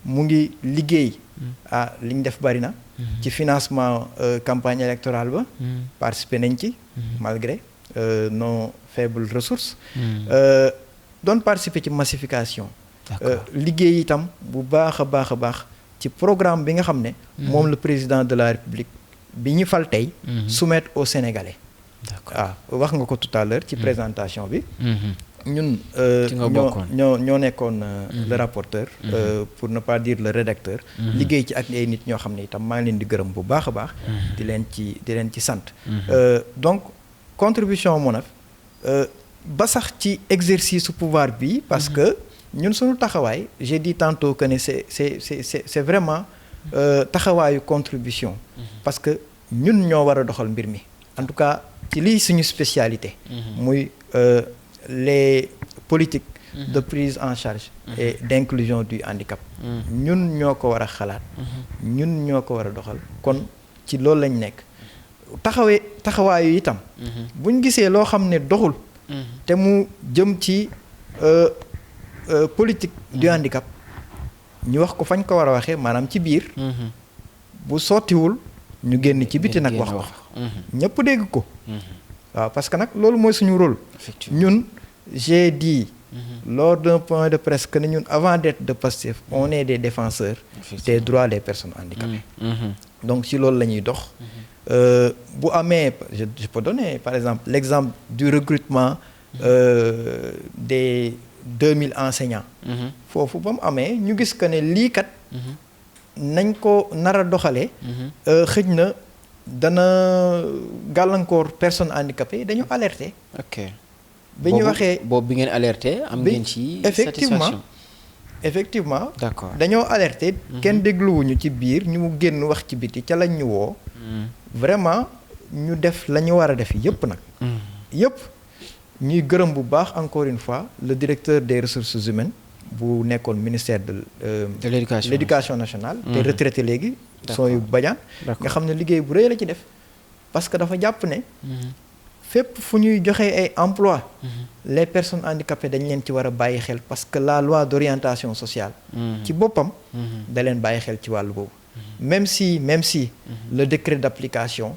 mu ngi liggéey. li ñu def bari na. ci financement campagne électorale ba. participer nañ ci. malgré nos faibles ressources. doon participer ci massification. liggéey itam bu baax a baax ci programme bi nga xam ne. moom le président de la République bi ñu fal tey. soumettre aux Sénégalais. d'accord wax nga ko tout à l'heure ci présentation bi. ñun ñoo nekkoon le rapporteur. pour ne pas dire le rédacteur. liggéey ci ak ay nit ñoo xam ne itam maa ngi leen di gërëm bu baax a baax. di leen ci sant. donc contribution MONAF ba sax ci exercice pouvoir bi parce que ñun suñu taxawaay j'ai dit tantôt que ne c'est vraiment taxawaayu contribution. parce que ñun ñoo war a doxal mbir mi en tout cas ci lii suñu spécialité. muy les politiques de prise en charge et d'inclusion du handicap. ñun ñoo ko war a xalaat. ñun ñoo ko war a doxal kon ci loolu lañ nekk. taxawaayu itam. buñ gisee loo xam ne doxul. te mu jëm ci politique du handicap ñu wax ko fañ ko war a waxee maanaam ci biir. bu sottiwul ñu génn ci biti nag wax ko ñëpp dégg ko. waaw parce que nag loolu mooy suñu rôle. ñun j'ai dit lors d'un point de presse que ñun avant d'être de Pastef on est des défenseurs des droits des personnes handicapées. donc ci loolu la ñuy dox. bu amee je peux donner par exemple l'exemple du recrutement des 2000 enseignants. foofu ba mu amee ñu gis que ne lii kat. nañ ko nar a doxalee. xëj na dana gàllankoor personnes handicapées dañu alerter. ok bi ñu waxee boobu bi ngeen alerter am ngeen ci satisfaction. effectivement d'accord dañoo alerter. kenn dégluwuñu ci biir ñu mu génn wax ci biti ca lañ ñu woo. vraiment ñu def la ñu war a def yëpp nag. yëpp ñuy gërëm bu baax encore une fois le directeur des ressources humaines bu nekkoon ministère de l'éducation nationale. te retraité léegi. Sohibou Badiane nga xam ne liggéey bu rëy la ci def. parce que dafa jàpp ne. fépp fu ñuy joxe ay emploi les personnes handicapées dañ leen ci war a bàyyi xel parce que la loi d'orientation sociale. ci boppam. da leen bàyyi xel ci wàllu boobu. même si le décret d'application.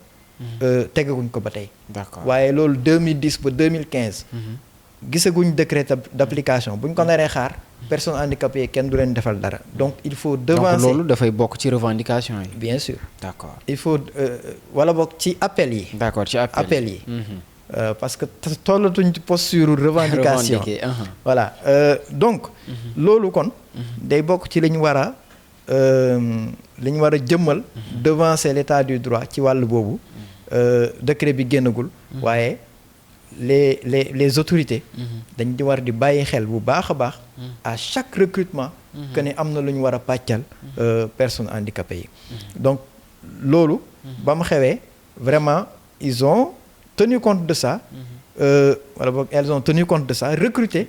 tegaguñ ko ba tey. d'accord waaye loolu 2010 ba 2015. gisaguñ décret d'application buñ ko naree xaar. personnes handicapées kenn du leen defal dara donc il faut devancer. donc loolu dafay bokk ci revendication yi. bien sûr. d'accord il faut wala bokk ci appel yi. d'accord ci appel yi. parce que tollatuñ ci posture revendication. voilà donc. loolu kon. day bokk ci li ñu war a jëmmal. devancer l'état du droit ci wàll boobu. décret bi génnagul. waaye les autorités. dañ di war di bàyyi xel bu baax a baax. à chaque recrutement. que ne am na lu ñu war a pàccal. personnes handicapées yi. donc loolu. ba mu xewee vraiment ils ont tenu compte de ça. wala boog elles ont tenu compte de ça recruter.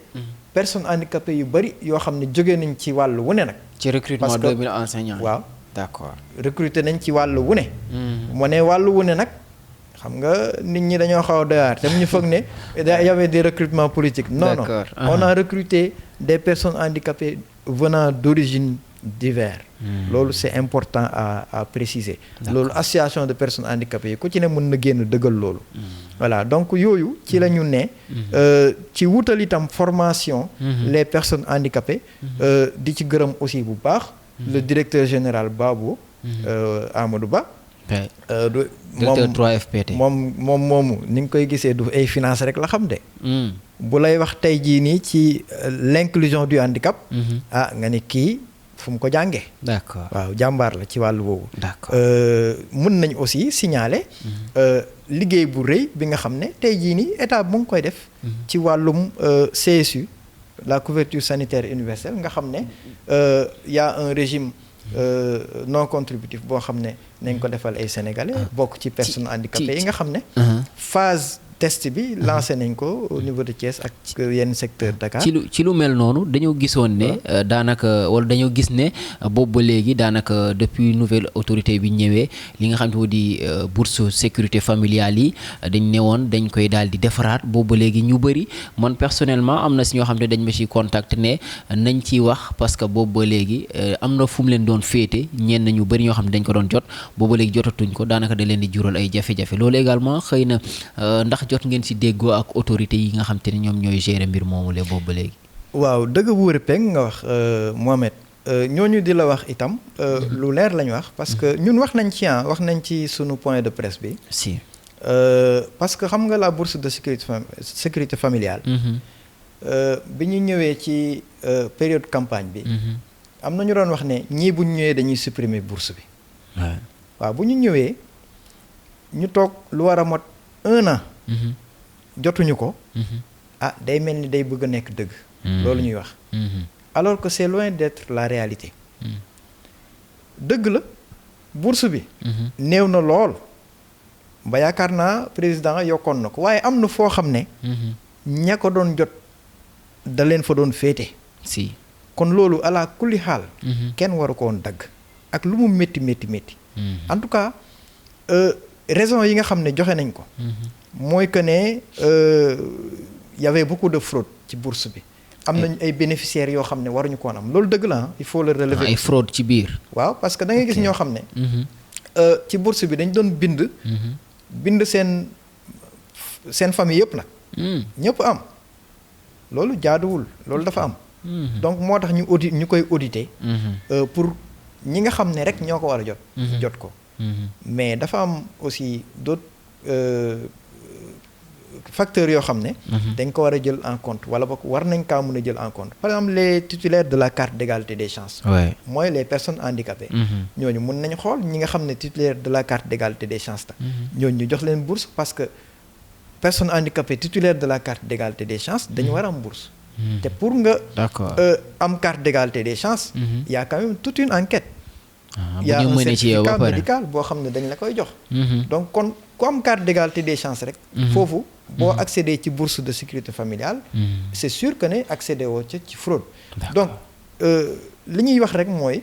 personnes handicapées yu bari yoo xam ne jóge nañ ci wàll wu ne nag. ci recrutement 2000 enseignants. waaw d'accord recruter nañ ci wàll wu ne. mu ne wàll wu ne nag. xam nga nit ñi dañoo xaw a doyaar te ñu foog ne y avait des recrutements politiques. non non on a recruté des personnes handicapées venant d'origines diverses. loolu c'est important à préciser. loolu association de personnes handicapées yi ku ci ne mën na génn dëggal loolu. voilà donc yooyu ci la ñu ne ci wutal itam formation les personnes handicapées di ci gërëm aussi bu baax le directeur général Babou Amadou Ba directeur 3FPT moom moomu ni nga koy gisee du ay finance rek la xam de bu lay wax tey jii nii ci l'inclusion du handicap nga ni kii fu mu ko jàngee. d'accord waaw jàmbaar la ci wàllu boobu. d'accord mën nañ aussi signaler liggéey bu rëy bi nga xam ne tey jii nii état mu ngi koy def. ci wàllum CSU la couverture sanitaire universelle nga xam ne y a un régime non contributif boo xam ne nañ ko defal ay sénégalais. bokk ci personnes handicapées yi nga xam ne. phase test bi lancé nañ ko au niveau de Thiès ak yenn secteur Dakar. ci lu mel noonu dañoo gisoon ne daanaka wala dañoo gis ne boobu ba léegi daanaka depuis nouvelle autorité bi ñëwee li nga xam ne moo di bourse sécurité familiale yi dañ ne woon dañ koy daal di defaraat boobu ba léegi ñu bëri man personnellement am na si ñoo xam ne dañ ma ci contact ne nañ ciy wax parce que boobu ba léegi am na fu mu leen doon féete ñenn ñu bëri ñoo xam ne dañ ko doon jot boobu ba léegi jotatuñ ko daanaka da leen di jural ay jafe-jafe loolu également xëy na ndax jot ngeen ci déggoo ak autorité yi nga xam te ne ñoom ñooy gérer mbir moomu le boobu ba léegi. waaw dëgg bu wër peng nga wax Mohamed ñooñu di la wax itam lu leer lañu wax parce que ñun wax nañ ci sunu point de presse bi. si parce que xam nga la bourse de sécurité familiale. bi ñu ñëwee ci période campagne bi. am na ñu doon wax ne ñii bu ñu ñëwee dañuy supprimer bourse bi. waaw bu ñu ñëwee ñu toog lu war a mot 1 an. jotuñu ko. day mel ni day bëgg a nekk dëgg. loolu ñuy wax. alors que c'est loin d'être la réalité. dëgg la bourse bi. néew na lool. ba yaakaar naa président yokkoon na ko waaye am na foo xam ne. ña ko doon jot da leen fa doon féete. si kon loolu ala kulli xaal. kenn waru ko woon dagg. ak lu mu métti métti métti. en tout cas raison yi nga xam ne joxe nañ ko. mooy que ne y avait beaucoup de fraude ci bourse bi. am nañ ay bénéficiaires yoo xam ne waruñu ko woon am loolu dëgg la il faut le relever. ay fraude ci biir. waaw parce que da ngay gis ñoo xam ne. ci bourse bi dañ doon bind seen famille yëpp nag. ñëpp am loolu jaaduwul loolu dafa am. donc moo tax ñu koy auditer. pour ñi nga xam ne rek ñoo ko war a jot. jot ko. mais dafa am aussi d'autres facteurs yoo xam ne. dañ ko war a jël en compte wala boog war nañ kaa mën a jël en compte par exemple les titulaires de la carte d'égalité des chances. mooy les personnes handicapées. ñooñu mën nañ xool ñi nga xam ne titulaire de la carte d'égalité des chances la. ñooñu ñu jox leen bourse parce que personne handicapée titulaire de la carte d'égalité des chances dañu war a am bourse. te pour nga. d'accord am carte d'égalité des chances. y a quand même toute une enquête. bu ñu mënee ci yow ba pare médical boo xam ne dañ la koy jox. donc kon ku am carte d'égalité des chances rek. foofu boo accéder ci bourse de sécurité familiale. c'est sûr que ne accéder woo ci fraude. donc li ñuy wax rek mooy.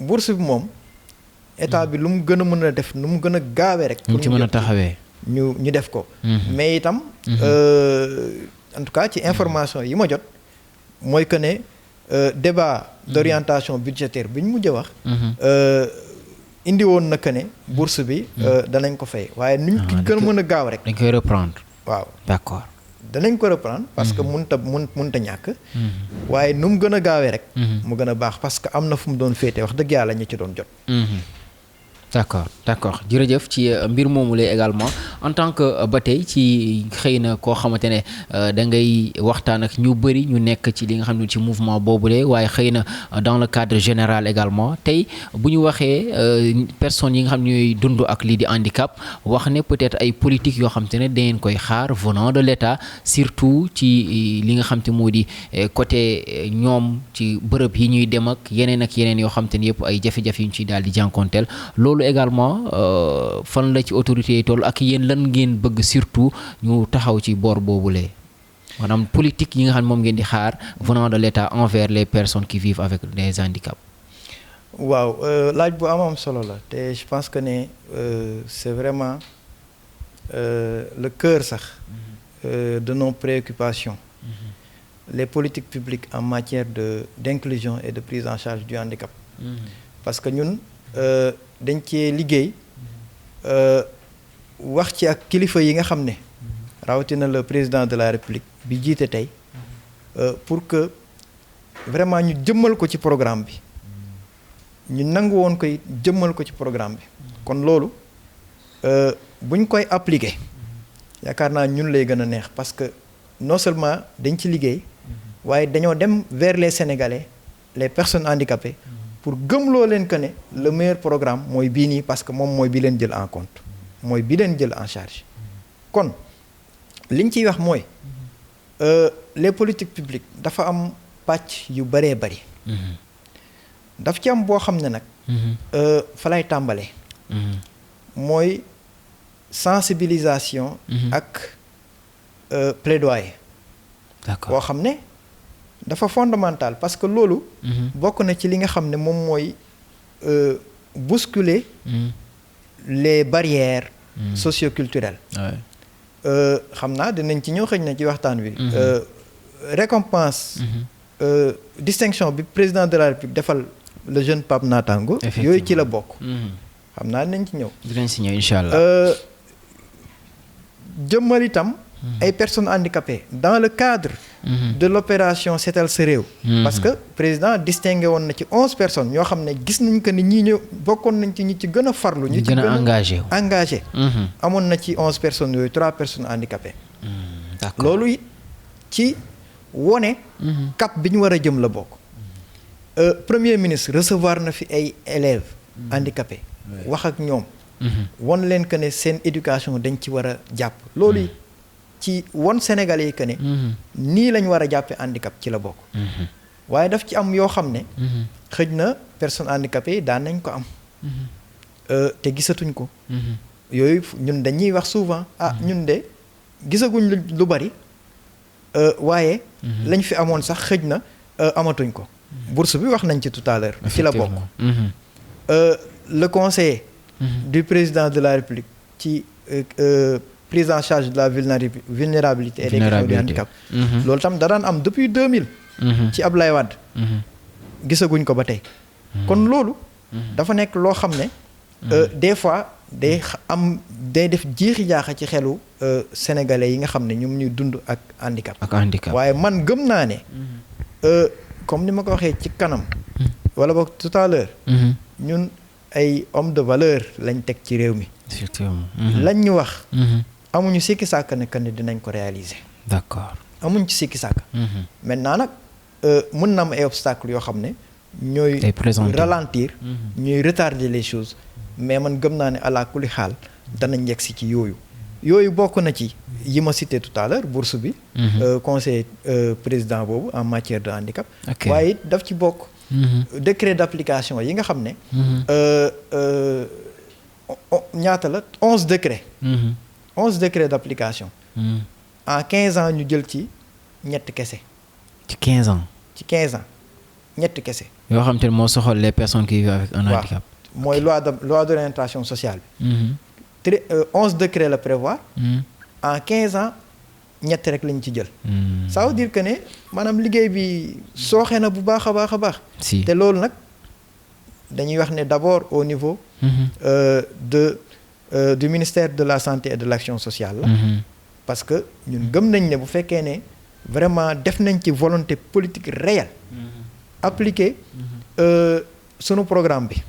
bourse bi moom état bi lu mu gën a mën a def nu mu gën a gaawee rek. pour mu ci mën a taxawee. ñu def ko. mais itam. en tout cas ci information yi ma jot mooy que ne. débat d'orientation budgétaire bi ñu mujj a wax. indi woon na que ne bourse bi. danañ ko fay waaye nuñ gën a mën a gaaw rek. dañ koy reprendre. waaw d'accord. danañ ko reprendre parce que mënta ñàkk. waaye nu mu gën a gaawee rek. mu gën a baax parce que am na fu mu doon féete wax dëgg yàlla ñi ci doon jot. d'accord jërëjëf ci mbir moomu la également en tant que ba tey ci xëy na koo xamante ne da ngay waxtaan ak ñu bëri ñu nekk ci li nga xam ne ci mouvement boobule waaye xëy na dans le cadre général également tey bu ñu waxee personnes yi nga xam ne ñooy dund ak lii di handicap wax ne peut-être ay politique yoo xam te ne dangeen koy xaar venant de l'État surtout ci li nga xam te moo di côté ñoom ci bërëb yi ñuy dem ak yeneen yoo xam te ne yëpp ay jafe-jafe yu ñu ciy daal di jànkonteel loolu également fan la ci autorités yi toll ak yéen lan ngeen bëgg surtout ñu taxaw ci boor boobule maanaam politique yi nga xam ne moom ngeen di xaar venant de l'État envers les personnes qui vivent avec des handicaps. waaw laaj bu am solo la te je pense que ne c'est vraiment le cœur sax de nos préoccupations. Les politiques publiques en matière d'inclusion et de prise en charge du handicap. Parce que ñun dañ cee liggéey wax ci ak kilifa yi nga xam ne rawatina le président de la république bi jiite tey pour que vraiment ñu jëmmal ko ci programme bi ñu nangu woon koy jëmmal ko ci programme bi kon loolu buñ koy appliquer yaakaar naa ñun lay gën a neex parce que non seulement dañ ci liggéey waaye dañoo dem vers les Sénégalais les personnes handicapées pour gëmloo leen que ne le meilleur programme mooy bii nii parce que moom mooy bi leen jël en compte mooy bi leen jël en charge kon liñ ciy wax mooy les politiques publiques dafa am pàcc yu bëree bëri daf ci am boo xam ne nag fa lay tàmbalee mooy sensibilisation ak plaidoyer boo xam ne dafa fondamental parce que loolu bokk na ci li nga xam ne moom mooy bousculer les barrières socioculturelles xam naa dinañ ci ñëw xëy na ci waxtaan wi récompense distinction bi président de la République defal le jeune Pape Natango yooyu ci la bokk xam naa dinañ ci ñëw dinañ ci ñëw incha allah jëmmal itam ay personnes handicapées dans le cadre de l'opération Setal Sa Réew parce que président distingué woon na ci 11 personnes ñoo xam ne gis nañ que ni ñii ñëw bokkoon nañ ci ñi ci gën a farlu ñi ci gën a engagé amoon na ci 11 personnes yooyu 3 personnes handicapées loolu it ci wone cap bi ñu war a jëm la bokk premier ministre recevoir na fi ay élèves handicapés wax ak ñoom won leen que ne seen éducation dañ ci war a jàpp loolu it ci won Sénégalais yi que ne nii lañ war a jàppe handicap ci la bokk waaye daf ci am yoo xam ne xëj na personnes handicapées yi daan nañ ko am te gisatuñ ko yooyu ñun dañuy wax souvent ñun de gisaguñ lu bari waaye lañ fi amoon sax xëj na amatuñ ko bourse bi wax nañ ci tout à l'heure ci la bokk le conseiller du président de la République ci prise en charge de la vulnérabilité et des questions du handicap loolu tam da daan am depuis 2000 ci Ablaye Wade gisaguñ ko ba tey kon loolu dafa nekk loo xam ne des fois day def jiixi jaaxa ci xelu sénégalais yi nga xam ne ñoom ñuy dund ak handicap waaye man gëm naa ne comme ni ma ko waxee ci kanam wala boog tout à l'heure ñun ay homme de valeur lañ teg ci réew mi lañ ñu wax amuñu sikki sàkk ne que ne dinañ ko réaliser d'accord amuñ ci sikki sàkk maintenant nag mën na am ay obstacles yoo xam ne ñooy ralentir ñooy retarder les choses mais man gëm naa ne àla kulli xaal danañ yegg si ci yooyu bokk na ci yi ma cité tout à l'heure bourse bi conseil président boobu en matière de handicap waaye it daf ci bokk décret d'application yi nga xam ne ñaata la 11 décrets 11 décrets d'application en 15 ans ñu jël ci ñett kese ci 15 ans ci 15 ans ñett kese yoo xam te ne moo soxal les personnes qui vivent avec un handicap mooy loi d'orientation sociale bi 11 décrets la prévoir en 15 ans ñett rek lañ ci jël ça veut dire que ne maanaam liggéey bi sooxe na bu baax a baax a baax te loolu nag dañuy wax ne d'abord au niveau du ministère de la santé et de l'action sociale la parce que ñun gëm nañ ne bu fekkee ne vraiment def nañ ci volonté politique réelle appliquer sunu programme bi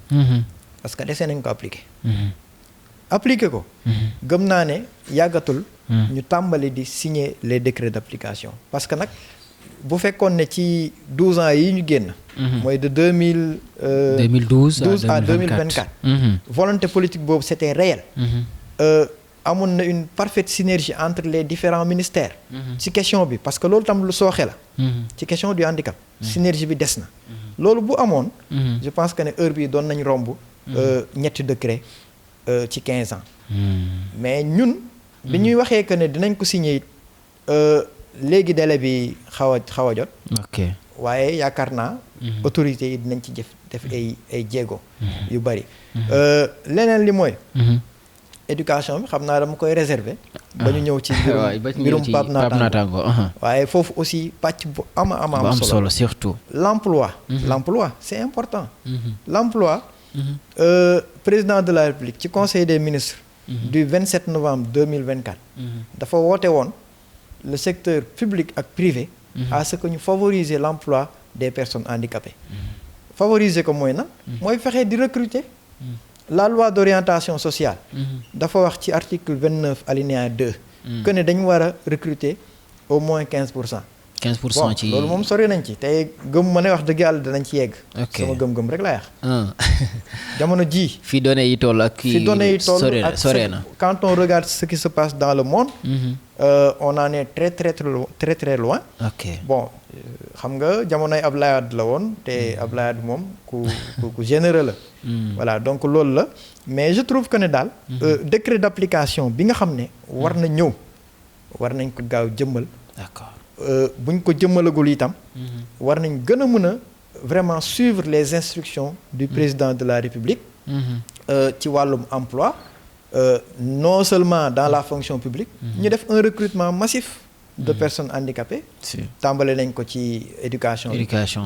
parce que desee nañ ko appliquer ko gëm naa ne yàggatul ñu tàmbali di signer les décrets d'application parce que nag bu fekkoon ne ci 12 ans yi ñu génn mooy de 2012 à 2024 volonté politique boobu c'était réel amoon na une parfaite synergie entre les différents ministères ci question bi parce que loolu tam lu sooxe la ci question du handicap synergie bi des na loolu bu amoon je pense que ne heure bii doon nañ romb ñetti décret ci 15 ans mais ñun bi ñuy waxee que ne dinañ ko signer léegi délai bi xaw a jot waaye yaakaar naa autorités yi dinañ ci def ay jéego yu bari leneen li mooy éducation bi xam naa dama koy réserver ba ñu ñëw ci mbirum Pape Natango waaye foofu aussi pàcc bu am solo surtout l'emploi c'est important l'emploi président de la République ci conseil des ministres du 27 novembre 2024 dafa woote woon le secteur public ak privé à ce que ñu favoriser l'emploi des personnes handicapées favoriser ko mooy na mooy fexe di recruter la loi d'orientation sociale dafa wax ci article 29 alinéa 2 que ne dañu war a recruter au moins 15%. 15% ci loolu moom sori nañ ci tey gëm ma ne wax dëgg yàlla danañ ci yegg. sama gëm-gëm rek laa wax. jamono ji fi données yi toll ak fi données yi toll ak sore na. quand on regarde ce qui se passe dans le monde. On en est très loin. Bon xam nga jamonoy Abdoulaye Wade la woon te Abdoulaye Wade moom ku généreux la. voilà donc loolu la mais je trouve que ne daal. décret d'application bi nga xam ne war na ñëw war nañ ko gaaw jëmmal. D'accord. buñ ko jëmmalagul itam. war nañ gën a mën a vraiment suivre les instructions du président de la République. ci wàllum emploi. Non seulement dans la fonction publique. ñu def un recrutement massif. de personnes handicapées. tàmbale nañ ko ci éducation.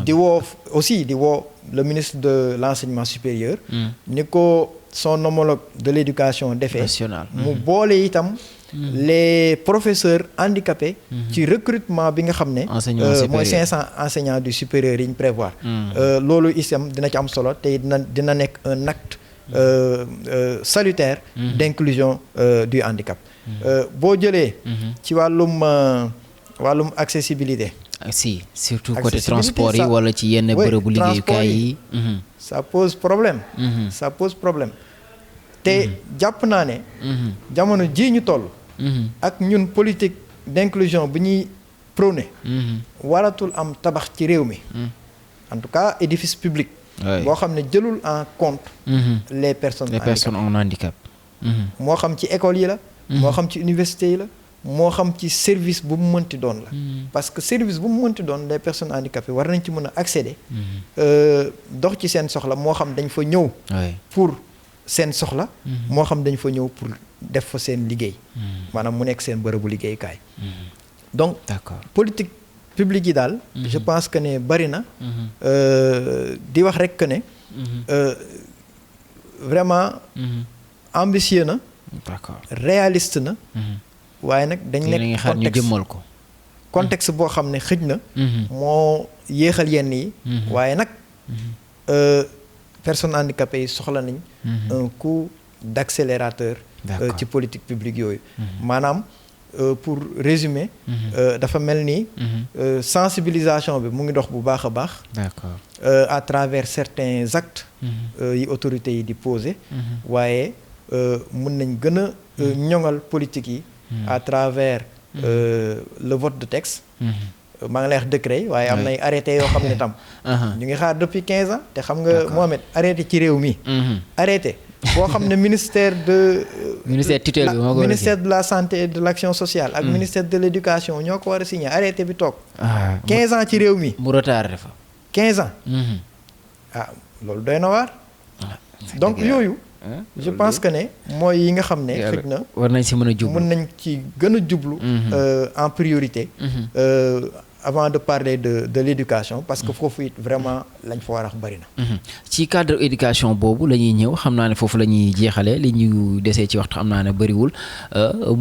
di woo aussi di woo le ministre de l'enseignement supérieur. ni ko son homologue de l'éducation defee. mu boole itam. les professeurs handicapés. ci recrutement bi nga xam ne. mooy 500 enseignants du supérieur yi ñu prévoir. loolu itam dina ci am solo te dina nekk un acte salutaire. d'inclusion du handicap. boo jëlee. ci wàllum accessibilité. si surtout côté transport yi wala ci yenn bërëbu liggéeyukaay yi. ça pose problème. ça pose problème. te jàpp naa ne. jamono jii ñu toll. ak ñun politique d'inclusion bi ñuy prôné. waratul am tabax ci réew mi. en tout cas édifice public. boo xam ne jëlul en compte. les personnes en handicap. moo xam ci école yi la. moo xam ci université yi la. moo xam ci service bu mu mënti doon la. parce que service bu mu mënti doon les personnes handicapées war nañ ci mën a accéder. dox ci seen soxla moo xam dañ fa ñëw. pour seen soxla. moo xam dañ fa ñëw pour def fa seen liggéey. maanaam mu nekk seen bërëbu liggéeykaay. donc politique publique yi daal. je pense que ne bari na. di wax rek que ne. vraiment. ambitieux na. réaliste na. waaye nag dañ nekk xaar ñu jëmmal ko. contexte boo xam ne xëj na. moo yéexal yenn yi. waaye nag personnes handicapées yi soxla nañ. un coup d'accélérateur. ci politique publique yooyu. maanaam pour résumer. dafa mel ni. sensibilisation bi mu ngi dox bu baax a baax. d'accord. à travers certains actes. yi autorités yi di poser. waaye mën nañ gën a ñoŋal politique yi. à travers le vote de texte. maa ngi lay wax décret yi waaye am nay arrêté yoo xam ne tam. ñu ngi xaar depuis 15 ans te xam nga Mohamed arrêté ci réew mi. arrêté boo xam ne ministère tutelle bi moo ko ministère de la santé et de l'action sociale. ak ministère de l'éducation ñoo ko war a signer arrêté bi toog. 15 ans ci réew mi. mu retardé fa. 15 ans. loolu doy na waar. donc yooyu. je pense que ne mooy yi nga xam ne xëj na war nañ ci mën a jublu mën nañ ci gën a jublu. en priorité. avant de parler de l'éducation parce que foofu it vraiment lañ fa war a wax bari na. ci cadre éducation boobu la ñuy ñëw xam naa ne foofu la ñuy jeexale li ñu desee ci waxtu xam naa ne bariwul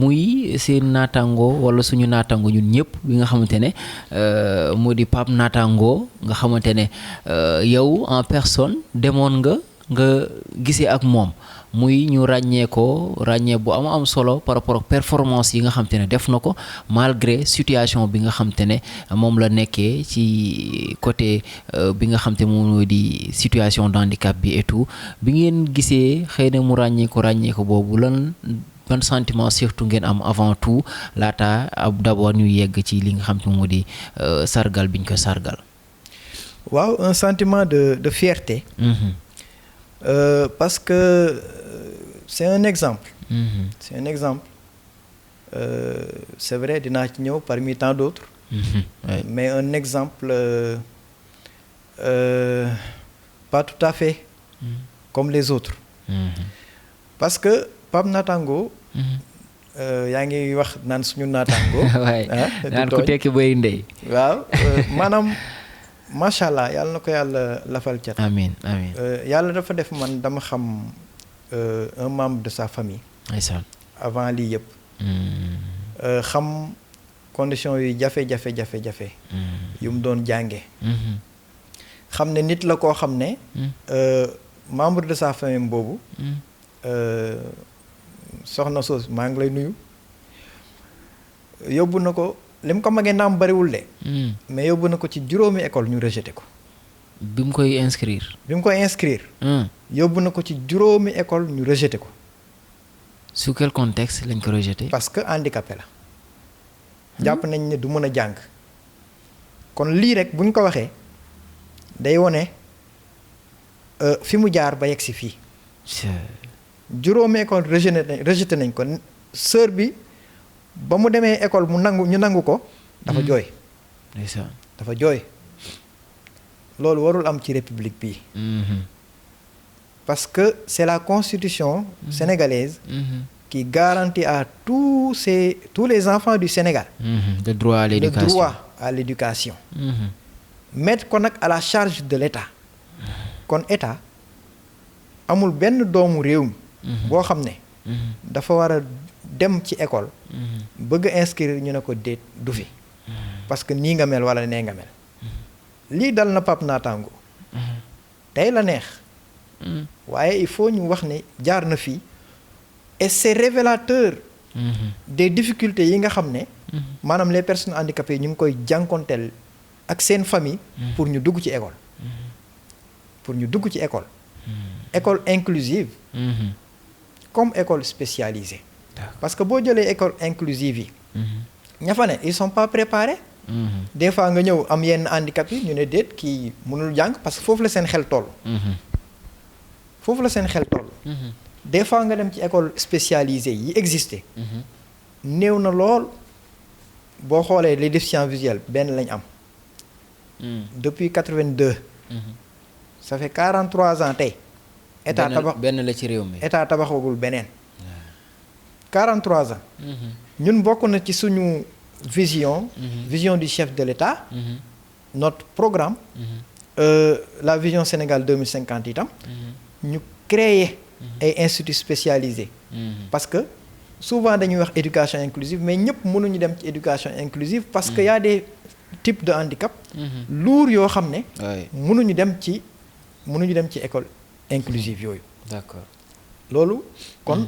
muy seen naataango wala suñu naataango ñun ñëpp bi nga xamante ne moo di Pape Natango nga xamante ne yow en personne demoon nga gisee ak moom muy ñu ràññee bu am solo par rapport ak performance yi nga xam te ne def na ko malgré situation bi nga xam te ne moom la nekkee ci côté bi nga xam te moom di situation d'handicap bi et tout bi ngeen gisee xëy na mu ràññee ko boobu ban sentiment surtout ngeen am avant tout laata d'abord ñu yegg ci li nga xam te moo di sargal biñ ko sargal. waaw un sentiment de fierté. Parce que c'est un exemple. C'est un exemple. C'est vrai dinaa ci ñëw parmi tant d'autres. Mais un exemple pas tout à fait comme les autres. Parce que Pape Natango. yaa ngi wax naan suñu naataango. waay naan ku tekki bay ndey. waaw maanaam. macha allah yàlla na ko yàlla lafal cat. amiin yàlla dafa def man dama xam un membre de sa famille. ndeysaan. avant lii yëpp. xam conditions yu jafe-jafe yu mu doon jànge xam ne nit la koo xam ne membre de sa famille boobu soxna soos maa ngi lay nuyu yóbbu na ko li mu ko magee naam bariwul de mais yóbbu na ko ci juróomi école ñu rejeté ko bi mu koy inscrire yóbbu na ko ci juróomi école ñu rejeté ko sous quel contexte lañ ko rejeté parce que handicapé la jàpp nañ ne du mën a jàng kon lii rek bu ñu ko waxee day wone fi mu jaar ba yegg si fii juróomi école rejeté nañ ko sœur bi ba mu demee école ñu nangu ko dafa jooy dafa jooy loolu warul am ci république bi parce que c'est la constitution sénégalaise qui garantit à tous les enfants du Sénégal le droit à l'éducation mettre ko nag à la charge de l'État kon État amul benn doomu réew mi boo xam ne dafa war a dem ci école bëgg inscrire ñu ne ko déet du fi parce que nii nga mel wala nee nga mel lii dal na Pape Natango tey la neex waaye il faut ñu wax ne jaar na fii et c'est révélateur des difficultés yi nga xam ne maanaam les personnes handicapées ñu ngi koy jànkonteel ak seen famille pour ñu dugg ci école école inclusive comme école spécialisée parce que boo jëlee école inclusive yi ña fa ne ils sont pas préparés des fois nga ñëw am yenn handicap yi ñu ne déet kii mënul jàng parce que foofu la seen xel toll des fois nga dem ci école spécialisée yi existé néew na lool boo xoolee les déficients visuels benn lañ am depuis 82 ça fait 43 ans tey état tabax benn la ci réew mi état tabaxagul beneen 43 ans ñun bokk na ci suñu vision du chef de l'État notre programme la vision Sénégal 2050 itam ñu créer ay instituts spécialisés parce que souvent dañuy wax éducation inclusive mais ñëpp mënuñu dem ci éducation inclusive parce que y a des types de handicap lourds yoo xam ne mënuñu dem ci école inclusive yooyu d'accord loolu kon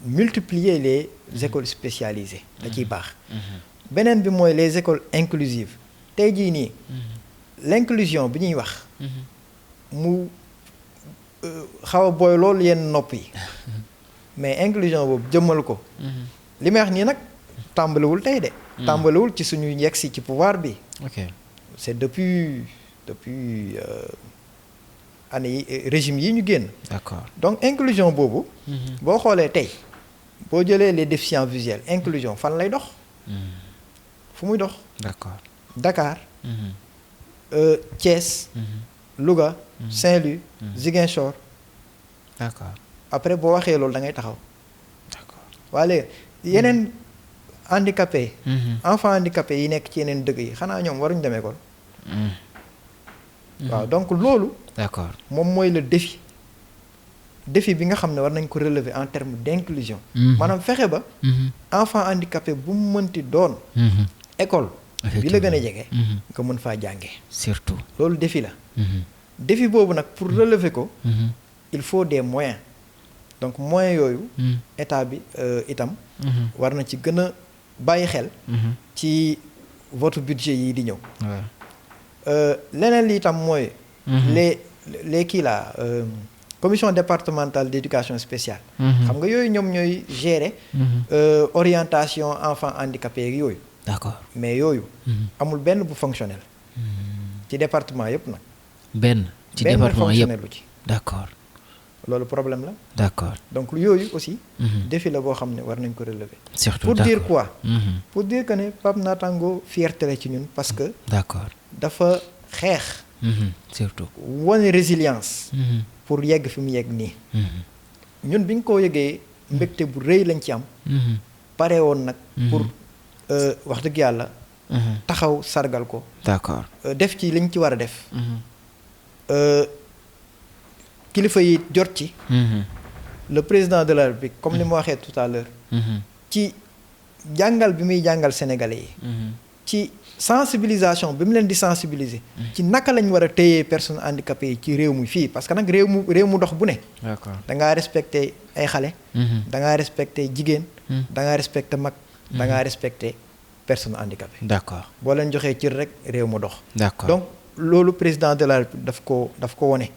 multiplier les écoles spécialisées da ciy baax beneen bi mooy les écoles inclusives tey jii nii l'inclusion bi ñuy wax mu xaw a booy loolu yenn nopp yi mais inclusion boobu jëmmal ko li may wax nii nag tàmbaliwul tey de tàmbaliwul ci suñu yegsi ci pouvoir bi c'est depuis année régime yi ñu génn d'accord donc inclusion boobu boo xoolee tey boo jëlee les déficients visuels inclusion fan lay dox fu muy dox d'accord Dakar Thiès Louga Saint-Louis Ziguinchor d'accord après boo waxee loolu da ngay taxaw d'accord waaye yeneen handicapé enfants handicapés yi nekk ci yeneen dëkk yi xanaa ñoom waruñu dem école waaw donc loolu d'accord moom mooy le défi bi nga xam ne war nañ ko relever en termes d'inclusion maanaam fexe ba enfant handicapé bu mu mënti doon école bi la gën a jege nga mën faa jànge surtout loolu défi la défi boobu nag pour relever ko il faut des moyens donc moyens yooyu état bi itam war na ci gën a bàyyi xel ci vote budget yi di ñëw leneen li itam mooy les kii la commission départementale d'éducation spéciale xam nga yooyu ñoom ñooy gérer orientation enfants handicapés yooyu d'accord mais yooyu amul benn bu fonctionnel ci département yëpp nag benn ci département yëpp fonctionnel lu ci d'accord loolu problème la d'accord donc yooyu aussi défi la boo xam ne war nañ ko relever surtout pour dire quoi pour dire que ne Pape Natango fierté la ci ñun parce que d'accord dafa xeex surtout wane résilience pour yegg fi mu yegg nii ñun bi ñu ko yëgee mbégte bu rëy lañ ci am pare woon nag pour wax dëgg yàlla taxaw sargal ko d'accord def ci liñ ci war a def kilifa yi jot ci le président de la République comme ni ma waxee tout à l'heure ci jàngal bi muy jàngal sénégalais yi ci sensibilisation bi mu leen di sensibiliser ci naka lañ war a téyee personnes handicapées yi ci réew mi fii parce que nag réew mu dox bu ne da ngaa respecté ay xale da ngaa respecté jigéen da ngaa respecté mag da ngaa respecté personnes handicapées d'accord boo leen joxee cër rek réew mu dox d'accord donc loolu président de la République daf ko wone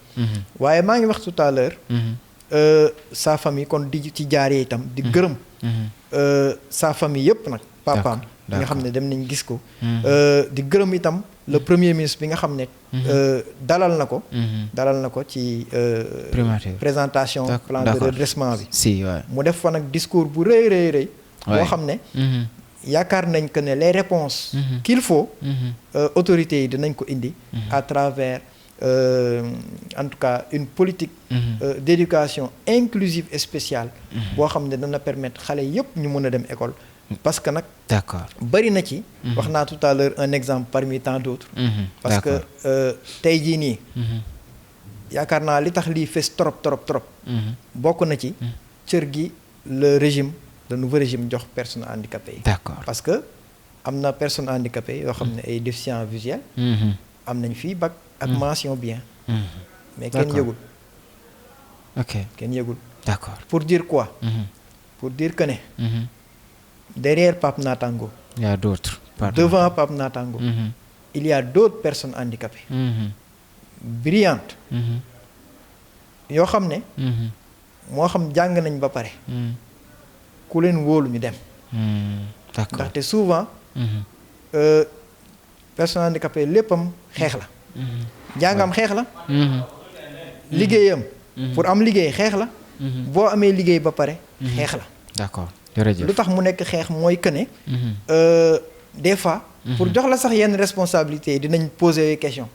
waaye maa ngi wax tout à l'heure sa famille kon di ci jaaree itam di gërëm sa famille yëpp nag papaam bi nga xam ne dem nañ gis ko di gërëm itam le premier ministre bi nga xam ne dalal na ko ci présentation plan de redressement bi mu def fa nag discours bu rëy boo xam ne yaakaar nañ que ne les réponses qu'il faut autorités yi dinañ ko indi à travers en tout cas une politique d'éducation inclusive et spéciale boo xam ne dana permettre xale yëpp ñu mën a dem école parce que nag d'accord bari na ci wax naa tout à l'heure un exemple parmi tant d'autres parce que tey jii nii yaakaar naa li tax lii fes trop bokk na ci cër gi le nouveau régime jox personnes handicapées yi d'accord parce que am na personnes handicapées yoo xam ne ay déficients visuels am nañ fii bac ak mention bien mais kenn yëgul kenn yëgul d'accord pour dire quoi pour dire que ne derrière Pape Natango il y a d'autres devant Pape Natango il y a d'autres personnes handicapées brillantes yoo xam ne moo xam jàng nañ ba pare ku leen wóolu ñu dem d'accord ndaxte souvent personnes handicapées léppam xeex la jàngam xeex la liggéeyam pour am liggéey xeex la boo amee liggéey ba pare xeex la d'accord jërëjëf lu tax mu nekk xeex mooy que ne des fois pour jox la sax yenn responsabilités yi dinañ poser question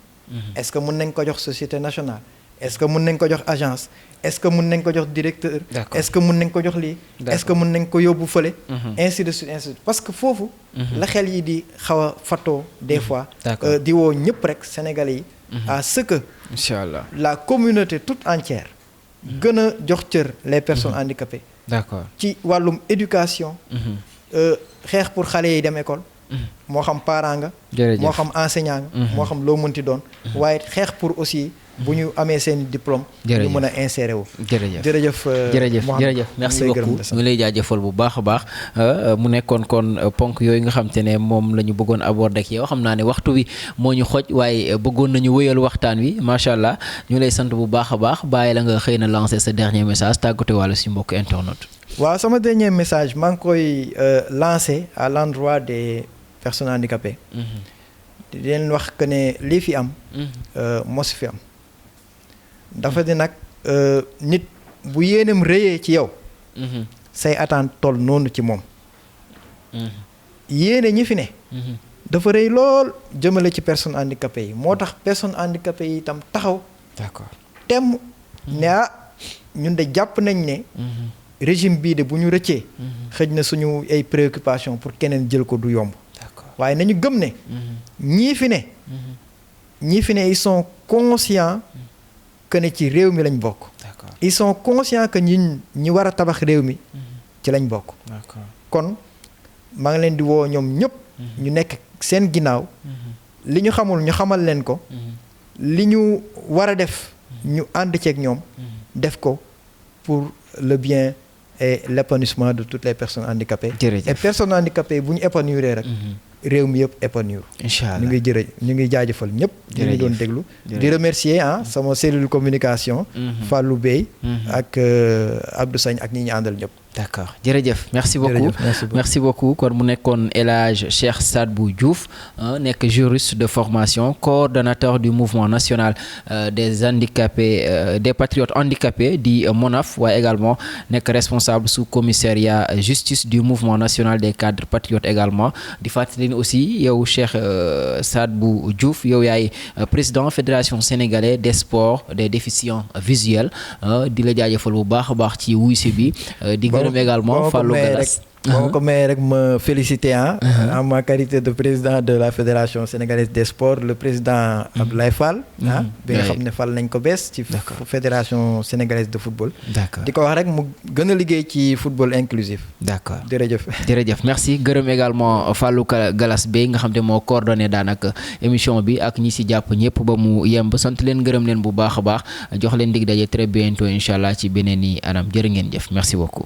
est-ce que mën nañ ko jox société nationale est-ce que mën nañ ko jox agence est-ce que mën nañ ko jox directeur est-ce que mën nañ ko jox lii est-ce que mën nañ ko yóbbu fële ainsi de suite parce que foofu la xel yi di xaw a fattoo des fois di woo ñëpp rek sénégalais yi à ce que inchallah la communauté toute entière gën a jox cër les personnes handicapées d'accord ci wàllum éducation xeex pour xale yi dem école moo xam parent nga moo xam enseignant nga moo xam loo mënti doon waaye xeex pour aussi bu ñu amee seen diplôme ñu mën a insérer wu jërëjëf merci beaucoup ñu lay jaajëfal bu baax a baax mu nekkoon kon ponk yooyu nga xam te ne moom la ñu bëggoon aborder ak yow xam naa ne waxtu wi moo ñu xoj waaye bëggoon nañu wëyal waxtaan wi macha allah ñu lay sant bu baax a baax bàyyi la nga xëy na lancer sa dernier message tàggate wàllu si mbokk internet waaw sama dernier message maa ngi koy lancer à l'endroit des personnes handicapées di leen wax que ne lii fi am mosu fi am dafa di nag nit bu yéenam rëyee ci yow say attente toll noonu ci moom yéene ñi fi ne dafa rëy lool jëmale ci personnes handicapées yi moo tax personnes handicapées yi itam taxaw d'accord temm ne ñun de jàpp nañ ne régime bii de bu ñu rëccee xëj na suñu ay préoccupations pour keneen jël ko du yomb waaye nañu gëm ne ñii fi ne ils sont conscients que ne ci réew mi lañ bokk ils sont conscients que ñi war a tabax réew mi ci lañ bokk kon maa ngi leen di woo ñoom ñëpp ñu nekk seen ginnaaw li ñu xamul ñu xamal leen ko li ñu war a def ñu ànd ceeg ñoom def ko pour le bien et l'épanouissement de toutes les personnes handicapées et personnes handicapées bu ñu épanouir rek réew mi yëpp épanouir incha allah ñu ngi jaajëfal ñëpp ñu doon déglu di remercier sama cellule communication Fallou Bey ak Abdou Sagne ak ñi ñu àndal ñëpp d'accord jërëjëf merci beaucoup kon mu nekkoon El Hadj Cheikh Sadbou Diouf nekk juriste de formation coordonnateur du mouvement national des handicapés des patriotes handicapés di MONAF waaye également nekk responsable sous commissariat justice du mouvement national des cadres patriotes également di fàttali aussi yow Cheikh Sadbou Diouf yow yaay président fédération sénégalaise des sports des déficients visuels di la jaajëfal bu baax a baax ci wuy si bi di gërëm également Fallou Galas boo ko mayee rek ma félicité en ma qualité de président de la fédération sénégalaise des sports le président Abdoulaye Fall bi nga xam ne fal nañ ko bees ci fédération sénégalaise de football. D'accord di ko wax rek mu gën a liggéey ci football inclusif. D'accord jërëjëf merci gërëm également Fallou Galas Bey nga xam ne moo coordonné daanaka émission bi ak ñi si jàpp ñëpp ba mu yemb sant leen gërëm leen bu baax a baax jox leen dig daje très bientôt incha allah ci beneen i anam jërë ngeen jëf merci beaucoup.